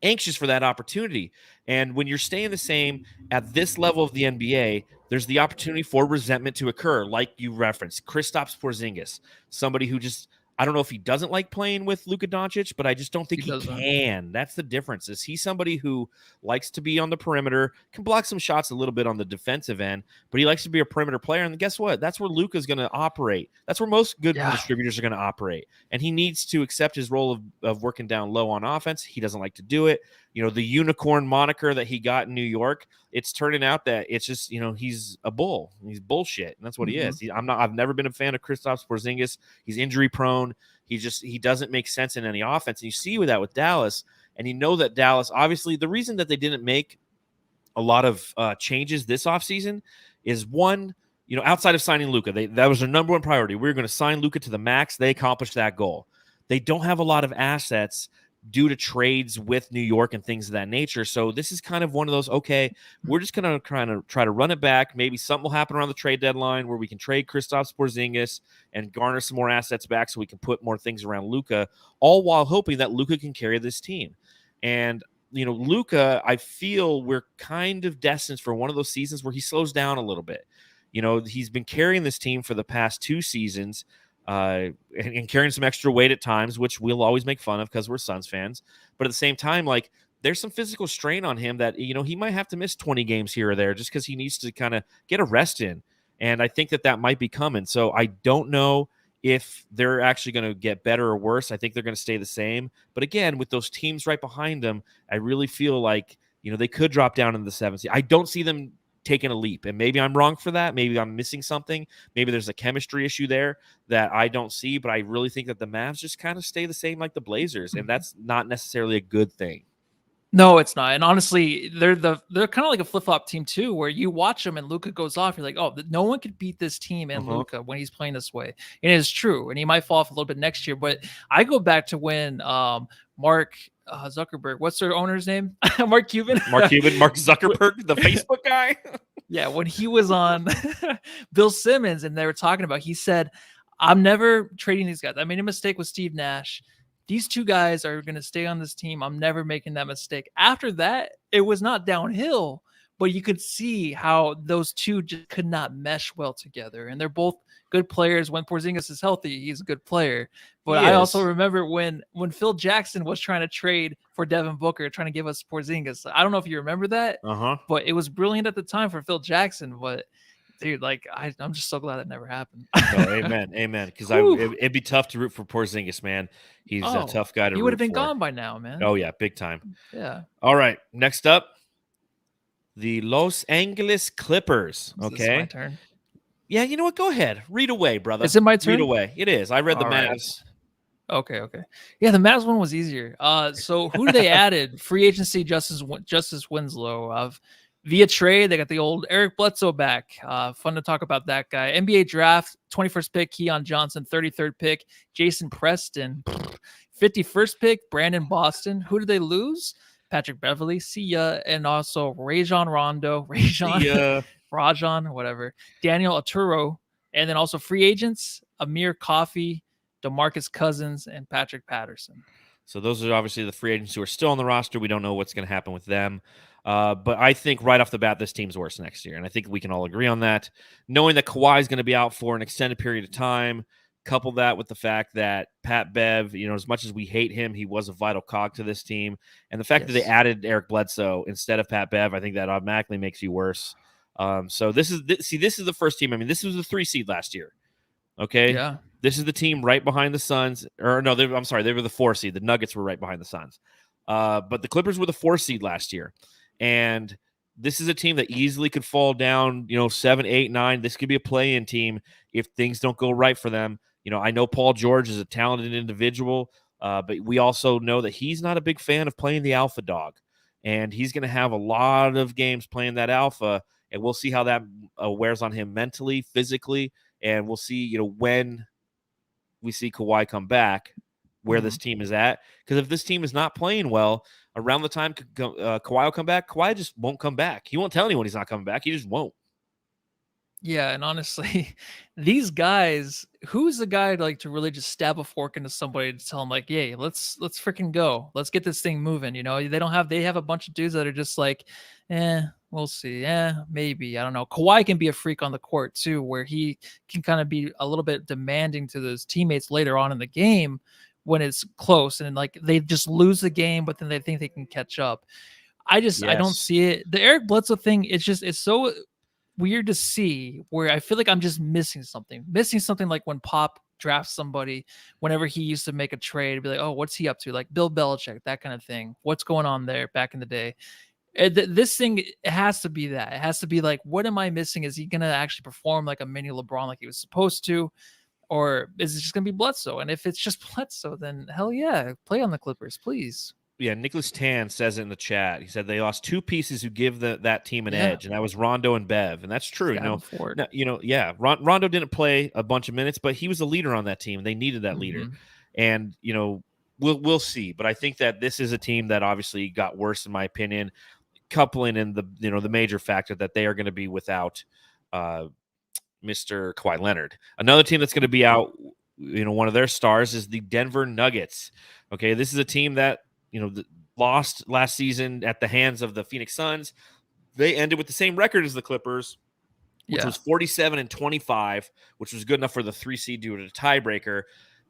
Speaker 1: anxious for that opportunity. And when you're staying the same at this level of the NBA, there's the opportunity for resentment to occur, like you referenced. Kristaps Porzingis, somebody who just, I don't know if he doesn't like playing with Luka Doncic, but I just don't think he can. That's the difference. Is he somebody who likes to be on the perimeter, can block some shots a little bit on the defensive end, but he likes to be a perimeter player. And guess what? That's where Luka's going to operate. That's where most good distributors are going to operate. And he needs to accept his role of working down low on offense. He doesn't like to do it. The unicorn moniker that he got in New York, it's turning out that it's just, he's a bull. He's bullshit. And that's what he is. I've never been a fan of Kristaps Porzingis. He's injury prone. He doesn't make sense in any offense. And you see that with Dallas. And that Dallas, obviously, the reason that they didn't make a lot of changes this offseason is one, outside of signing Luka, that was their number one priority. We were going to sign Luka to the max. They accomplished that goal. They don't have a lot of assets due to trades with New York and things of that nature. So this is kind of one of those, okay, we're just going to try to run it back. Maybe something will happen around the trade deadline where we can trade Kristaps Porzingis and garner some more assets back so we can put more things around Luka, all while hoping that Luka can carry this team. And, Luka, I feel we're kind of destined for one of those seasons where he slows down a little bit. He's been carrying this team for the past 2 seasons, and carrying some extra weight at times, which we'll always make fun of because we're Suns fans. But at the same time, like, there's some physical strain on him that, he might have to miss 20 games here or there just because he needs to kind of get a rest in. And I think that might be coming. So I don't know if they're actually going to get better or worse. I think they're going to stay the same. But again, with those teams right behind them, I really feel like, they could drop down in the 7th. I don't see them taking a leap, and maybe I'm wrong for that. Maybe I'm missing something. Maybe there's a chemistry issue there that I don't see, but I really think that the Mavs just kind of stay the same like the Blazers, and that's not necessarily a good thing.
Speaker 2: No, it's not. And honestly, they're kind of like a flip-flop team too, where you watch them and Luka goes off. You're like, oh, no one could beat this team and Luka when he's playing this way. And it is true. And he might fall off a little bit next year. But I go back to when Mark Zuckerberg, what's their owner's name? Mark Cuban,
Speaker 1: Mark Zuckerberg, the Facebook guy.
Speaker 2: Yeah, when he was on Bill Simmons and they were talking about, he said, I'm never trading these guys. I made a mistake with Steve Nash. These 2 guys are going to stay on this team. I'm never making that mistake. After that, it was not downhill, but you could see how those 2 just could not mesh well together. And they're both good players. When Porzingis is healthy, he's a good player. But I also remember when Phil Jackson was trying to trade for Devin Booker, trying to give us Porzingis. I don't know if you remember that, but it was brilliant at the time for Phil Jackson. But dude, like, I'm just so glad it never happened.
Speaker 1: Oh, amen. Because it'd be tough to root for Porzingis, man. He's a tough guy to root for.
Speaker 2: He would have been gone by now, man.
Speaker 1: Oh, yeah, big time.
Speaker 2: Yeah.
Speaker 1: All right, next up, the Los Angeles Clippers. Okay.
Speaker 2: Is this my turn?
Speaker 1: Yeah, you know what? Go ahead. Read away, brother.
Speaker 2: Is it my turn?
Speaker 1: Read away. It is. I read the Mavs.
Speaker 2: Okay. Yeah, the Mavs one was easier. So who they added? Free agency, Justice Winslow. Via trade, they got the old Eric Bledsoe back. Fun to talk about that guy. NBA draft, 21st pick, Keon Johnson. 33rd pick, Jason Preston. 51st pick, Brandon Boston. Who did they lose? Patrick Beverly. See ya. And also Rajon Rondo. Rajon, whatever. Daniel Oturu. And then also free agents, Amir Coffey, DeMarcus Cousins, and Patrick Patterson.
Speaker 1: So those are obviously the free agents who are still on the roster. We don't know what's going to happen with them. But I think right off the bat, this team's worse next year. And I think we can all agree on that. Knowing that Kawhi is going to be out for an extended period of time, couple that with the fact that Pat Bev, as much as we hate him, he was a vital cog to this team. And the fact that they added Eric Bledsoe instead of Pat Bev, I think that automatically makes you worse. So this is the first team. I mean, this was the 3 seed last year. Okay.
Speaker 2: Yeah.
Speaker 1: This is the team right behind the Suns. Or no, they were the 4 seed. The Nuggets were right behind the Suns. But the Clippers were the 4 seed last year. And this is a team that easily could fall down, 7, 8, 9. This could be a play-in team if things don't go right for them. I know Paul George is a talented individual, but we also know that he's not a big fan of playing the alpha dog. And he's going to have a lot of games playing that alpha, and we'll see how that wears on him mentally, physically, and we'll see, when we see Kawhi come back, where this team is at. Because if this team is not playing well, around the time Kawhi will come back, Kawhi just won't come back. He won't tell anyone he's not coming back. He just won't.
Speaker 2: Yeah, and honestly, these guys, who's the guy to really just stab a fork into somebody to tell them like, "Yay, let's freaking go. Let's get this thing moving." They have a bunch of dudes that are just like, we'll see. Maybe. I don't know. Kawhi can be a freak on the court too, where he can kind of be a little bit demanding to those teammates later on in the game when it's close and they just lose the game, but then they think they can catch up. I don't see it. The Eric Bledsoe thing, it's so weird to see, where I feel like I'm just missing something like when Pop drafts somebody, whenever he used to make a trade, be like, oh, what's he up to? Like Bill Belichick, that kind of thing. What's going on there back in the day? This thing, it has to be that. It has to be like, what am I missing? Is he going to actually perform like a mini LeBron like he was supposed to? Or is it just going to be Bledsoe? And if it's just Bledsoe, then hell yeah, play on the Clippers, please.
Speaker 1: Yeah, Nicholas Tan says it in the chat. He said they lost 2 pieces who give that team an edge, and that was Rondo and Bev, and that's true. Rondo didn't play a bunch of minutes, but he was a leader on that team. They needed that leader, and we'll see. But I think that this is a team that obviously got worse, in my opinion, coupling in the major factor that they are going to be without Mr. Kawhi Leonard. Another team that's going to be out, one of their stars is the Denver Nuggets. Okay, this is a team that, lost last season at the hands of the Phoenix Suns. They ended with the same record as the Clippers, which was 47-25, which was good enough for the 3 seed due to a tiebreaker.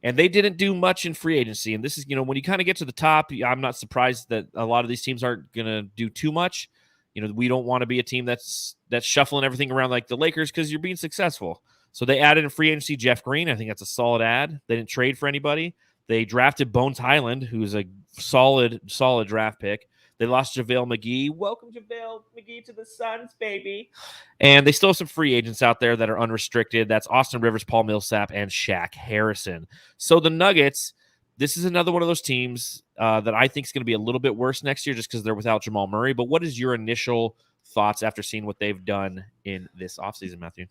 Speaker 1: And they didn't do much in free agency. And this is, when you kind of get to the top, I'm not surprised that a lot of these teams aren't going to do too much. We don't want to be a team that's shuffling everything around like the Lakers because you're being successful. So they added in free agency Jeff Green. I think that's a solid add. They didn't trade for anybody. They drafted Bones Highland, who's a solid draft pick. They lost JaVale McGee. Welcome, JaVale McGee, to the Suns, baby. And they still have some free agents out there that are unrestricted. That's Austin Rivers, Paul Millsap, and Shaq Harrison. So the Nuggets, this is another one of those teams that I think is going to be a little bit worse next year just because they're without Jamal Murray. But what is your initial thoughts after seeing what they've done in this offseason, Matthew?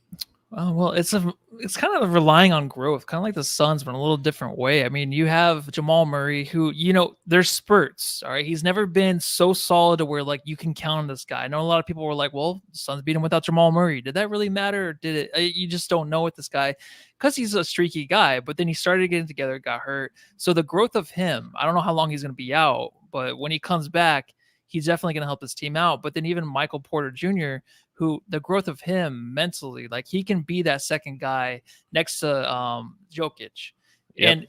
Speaker 2: Well, it's kind of relying on growth, kind of like the Suns, but in a little different way. I mean, you have Jamal Murray, who, there's spurts. All right, he's never been so solid to where like you can count on this guy. I know a lot of people were like, "Well, the Suns beat him without Jamal Murray. Did that really matter? Or did it?" You just don't know with this guy because he's a streaky guy. But then he started getting together, got hurt. So the growth of him, I don't know how long he's going to be out, but when he comes back, he's definitely going to help his team out. But then even Michael Porter Jr., who the growth of him mentally, like he can be that second guy next to Jokic. Yep. And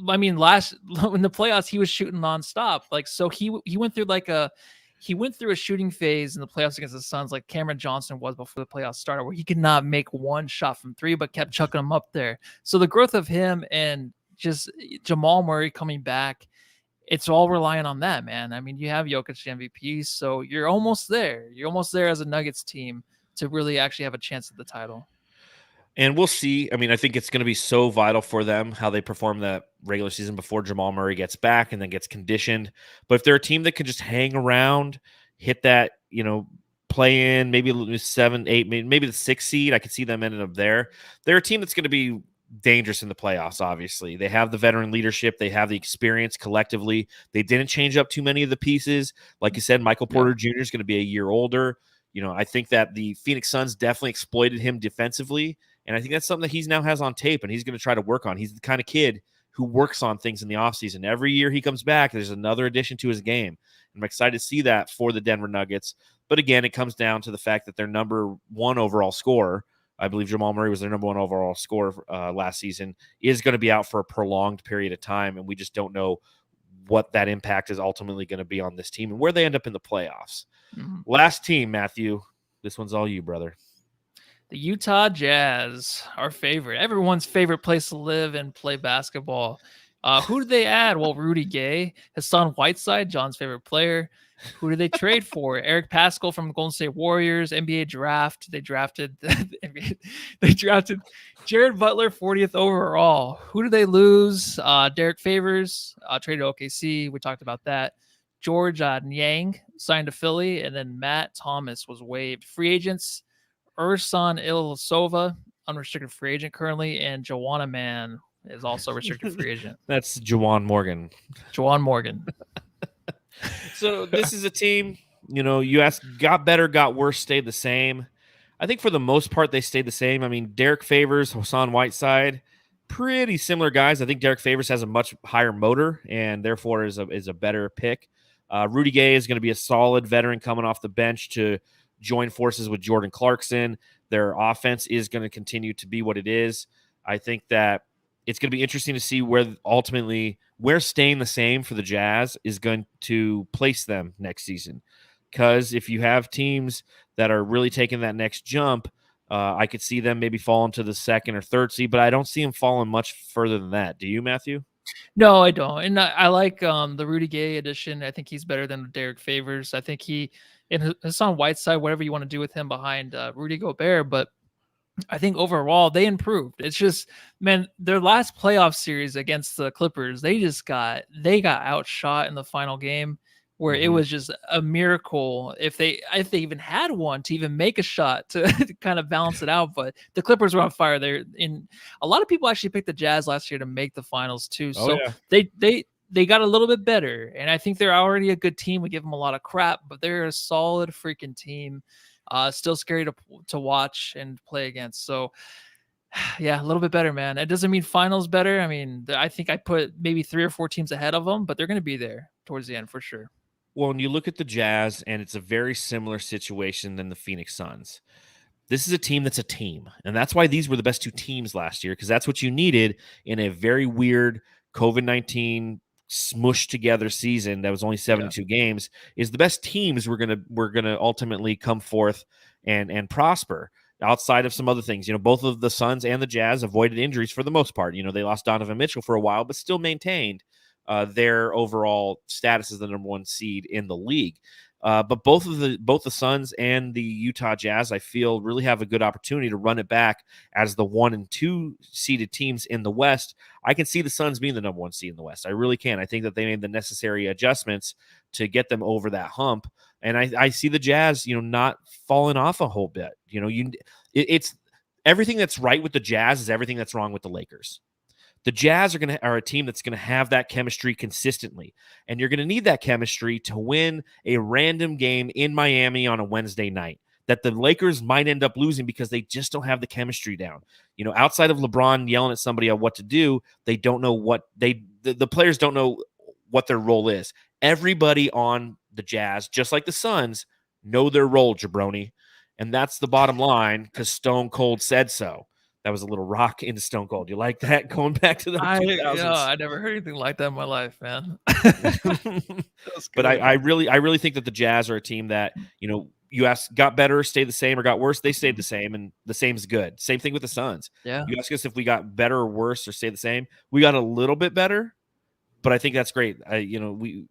Speaker 2: I mean, in the playoffs, he was shooting nonstop. Like, so he went through a shooting phase in the playoffs against the Suns, like Cameron Johnson was before the playoffs started, where he could not make one shot from 3, but kept chucking them up there. So the growth of him and just Jamal Murray coming back, it's all relying on that, man. I mean, you have Jokic MVP, so you're almost there. You're almost there as a Nuggets team to really actually have a chance at the title.
Speaker 1: And we'll see. I mean, I think it's going to be so vital for them how they perform that regular season before Jamal Murray gets back and then gets conditioned. But if they're a team that can just hang around, hit that, play in, maybe 7, 8, maybe the 6 seed, I could see them ending up there. They're a team that's going to be dangerous in the playoffs. Obviously, they have the veteran leadership, they have the experience collectively. They didn't change up too many of the pieces. Like you said, Michael Porter Jr. is going to be a year older. I think that the Phoenix Suns definitely exploited him defensively, and I think that's something that he now has on tape, and he's going to try to work on. He's the kind of kid who works on things in the offseason. Every year he comes back, there's another addition to his game. I'm excited to see that for the Denver Nuggets. But again, it comes down to the fact that their number 1 overall scorer, I believe Jamal Murray was their number 1 overall scorer last season, is going to be out for a prolonged period of time, and we just don't know what that impact is ultimately going to be on this team and where they end up in the playoffs. Mm-hmm. Last team, Matthew. This one's all you, brother.
Speaker 2: The Utah Jazz, our favorite, everyone's favorite place to live and play basketball. Who did they add? Well, Rudy Gay, Hassan Whiteside, John's favorite player. Who did they trade for? Eric Paschall from the Golden State Warriors, NBA draft. They drafted Jared Butler, 40th overall. Who did they lose? Derek Favors, traded to OKC. We talked about that. George Niang signed to Philly, and then Matt Thomas was waived. Free agents, Ersan Ilyasova, unrestricted free agent currently, and Joanna Man is also a restricted free agent.
Speaker 1: That's Juwan Morgan.
Speaker 2: Juwan Morgan.
Speaker 1: So this is a team, you ask, got better, got worse, stayed the same. I think for the most part, they stayed the same. I mean, Derek Favors, Hassan Whiteside, pretty similar guys. I think Derek Favors has a much higher motor and therefore is a better pick. Rudy Gay is going to be a solid veteran coming off the bench to join forces with Jordan Clarkson. Their offense is going to continue to be what it is. I think that it's going to be interesting to see where staying the same for the Jazz is going to place them next season. Because if you have teams that are really taking that next jump, I could see them maybe falling to the 2nd or 3rd seed, but I don't see them falling much further than that. Do you, Matthew?
Speaker 2: No, I don't. And I like the Rudy Gay addition. I think he's better than Derek Favors. I think and Hassan Whiteside, whatever you want to do with him behind Rudy Gobert, but I think overall they improved. It's just, man, their last playoff series against the Clippers, they got outshot in the final game, where it was just a miracle if they even had one to even make a shot to kind of balance it out. But the Clippers were on fire. A lot of people actually picked the Jazz last year to make the finals too. So they got a little bit better, and I think they're already a good team. We give them a lot of crap, but they're a solid freaking team. Still scary to watch and play against. So, yeah, a little bit better, man. It doesn't mean finals better. I mean, I think I put maybe 3 or 4 teams ahead of them, but they're going to be there towards the end for sure.
Speaker 1: Well, when you look at the Jazz, and it's a very similar situation than the Phoenix Suns. This is a team that's a team, and that's why these were the best 2 teams last year, because that's what you needed in a very weird COVID-19 smushed together season that was only 72 games. Is the best teams were gonna ultimately come forth and prosper. Outside of some other things, both of the Suns and the Jazz avoided injuries for the most part. They lost Donovan Mitchell for a while, but still maintained their overall status as the number 1 seed in the league. But both the Suns and the Utah Jazz, I feel, really have a good opportunity to run it back as the 1 and 2 seeded teams in the West. I can see the Suns being the number 1 seed in the West. I really can. I think that they made the necessary adjustments to get them over that hump. And I see the Jazz, not falling off a whole bit. It's everything that's right with the Jazz is everything that's wrong with the Lakers. The Jazz are a team that's going to have that chemistry consistently, and you're going to need that chemistry to win a random game in Miami on a Wednesday night that the Lakers might end up losing because they just don't have the chemistry down. Outside of LeBron yelling at somebody on what to do, they don't know what the players don't know what their role is. Everybody on the Jazz, just like the Suns, know their role, jabroni, and that's the bottom line because Stone Cold said so. That was a little rock into Stone Cold. You like that? Going back to the 2000s.
Speaker 2: I never heard anything like that in my life, man.
Speaker 1: But I really think that the Jazz are a team that, you ask got better, stayed the same, or got worse. They stayed the same, and the same is good. Same thing with the Suns.
Speaker 2: Yeah.
Speaker 1: You ask us if we got better or worse or stayed the same. We got a little bit better, but I think that's great. We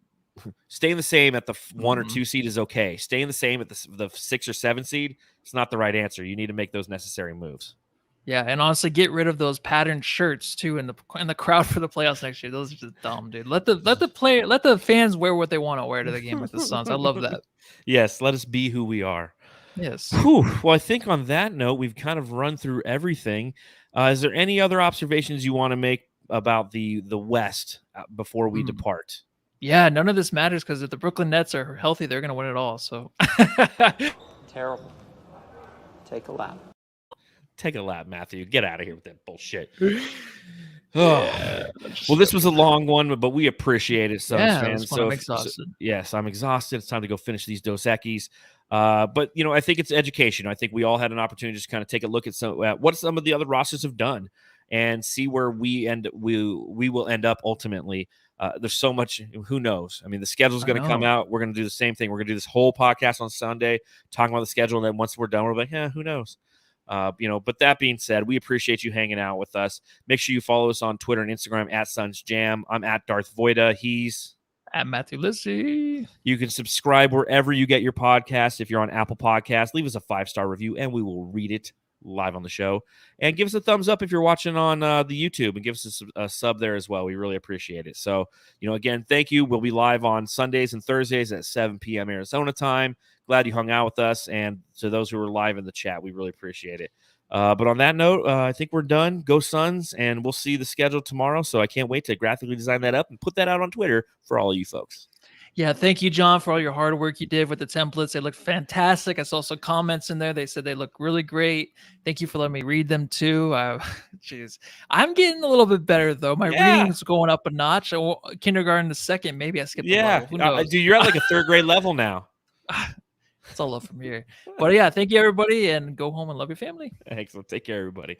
Speaker 1: staying the same at the 1 or 2 seed is okay. Staying the same at the 6 or 7 seed, it's not the right answer. You need to make those necessary moves.
Speaker 2: Yeah, and honestly, get rid of those patterned shirts too in the crowd for the playoffs next year. Those are just dumb, dude. Let the fans wear what they want to wear to the game with the Suns. I love that.
Speaker 1: Yes, let us be who we are.
Speaker 2: Yes.
Speaker 1: Whew. Well, I think on that note, we've kind of run through everything. Is there any other observations you want to make about the West before we depart?
Speaker 2: Yeah, none of this matters because if the Brooklyn Nets are healthy, they're going to win it all. So
Speaker 4: terrible. Take a lap.
Speaker 1: Take a lap, Matthew. Get out of here with that bullshit. Well, this was a long one, but we appreciate it, Suns fans.
Speaker 2: So I'm exhausted.
Speaker 1: Yes, I'm exhausted. It's time to go finish these Dos Equis. But I think it's education. I think we all had an opportunity to just kind of take a look at what some of the other rosters have done and see where we will end up ultimately. There's so much. Who knows? I mean, the schedule's going to come out. We're going to do the same thing. We're going to do this whole podcast on Sunday, talking about the schedule, and then once we're done, we're like, who knows? But that being said, we appreciate you hanging out with us. Make sure you follow us on Twitter and Instagram at Suns Jam. I'm at Darth Voida. He's
Speaker 2: at Matthew Lissy.
Speaker 1: You can subscribe wherever you get your podcast. If you're on Apple Podcasts, leave us a 5-star review and we will read it live on the show. And give us a thumbs up if you're watching on the YouTube, and give us a sub there as well. We really appreciate it. So, again, thank you. We'll be live on Sundays and Thursdays at 7 p.m. Arizona time. Glad you hung out with us. And to those who are live in the chat, we really appreciate it. But on that note, I think we're done. Go Suns, and we'll see the schedule tomorrow. So I can't wait to graphically design that up and put that out on Twitter for all of you folks.
Speaker 2: Yeah, thank you, John, for all your hard work you did with the templates. They look fantastic. I saw some comments in there. They said they look really great. Thank you for letting me read them too. Jeez, I'm getting a little bit better though. My reading is going up a notch. Kindergarten to second, maybe I skipped a level. Who knows?
Speaker 1: Dude, you're at like a third grade level now.
Speaker 2: It's all love from here. But yeah, thank you everybody, and go home and love your family.
Speaker 1: Excellent. Take care, everybody.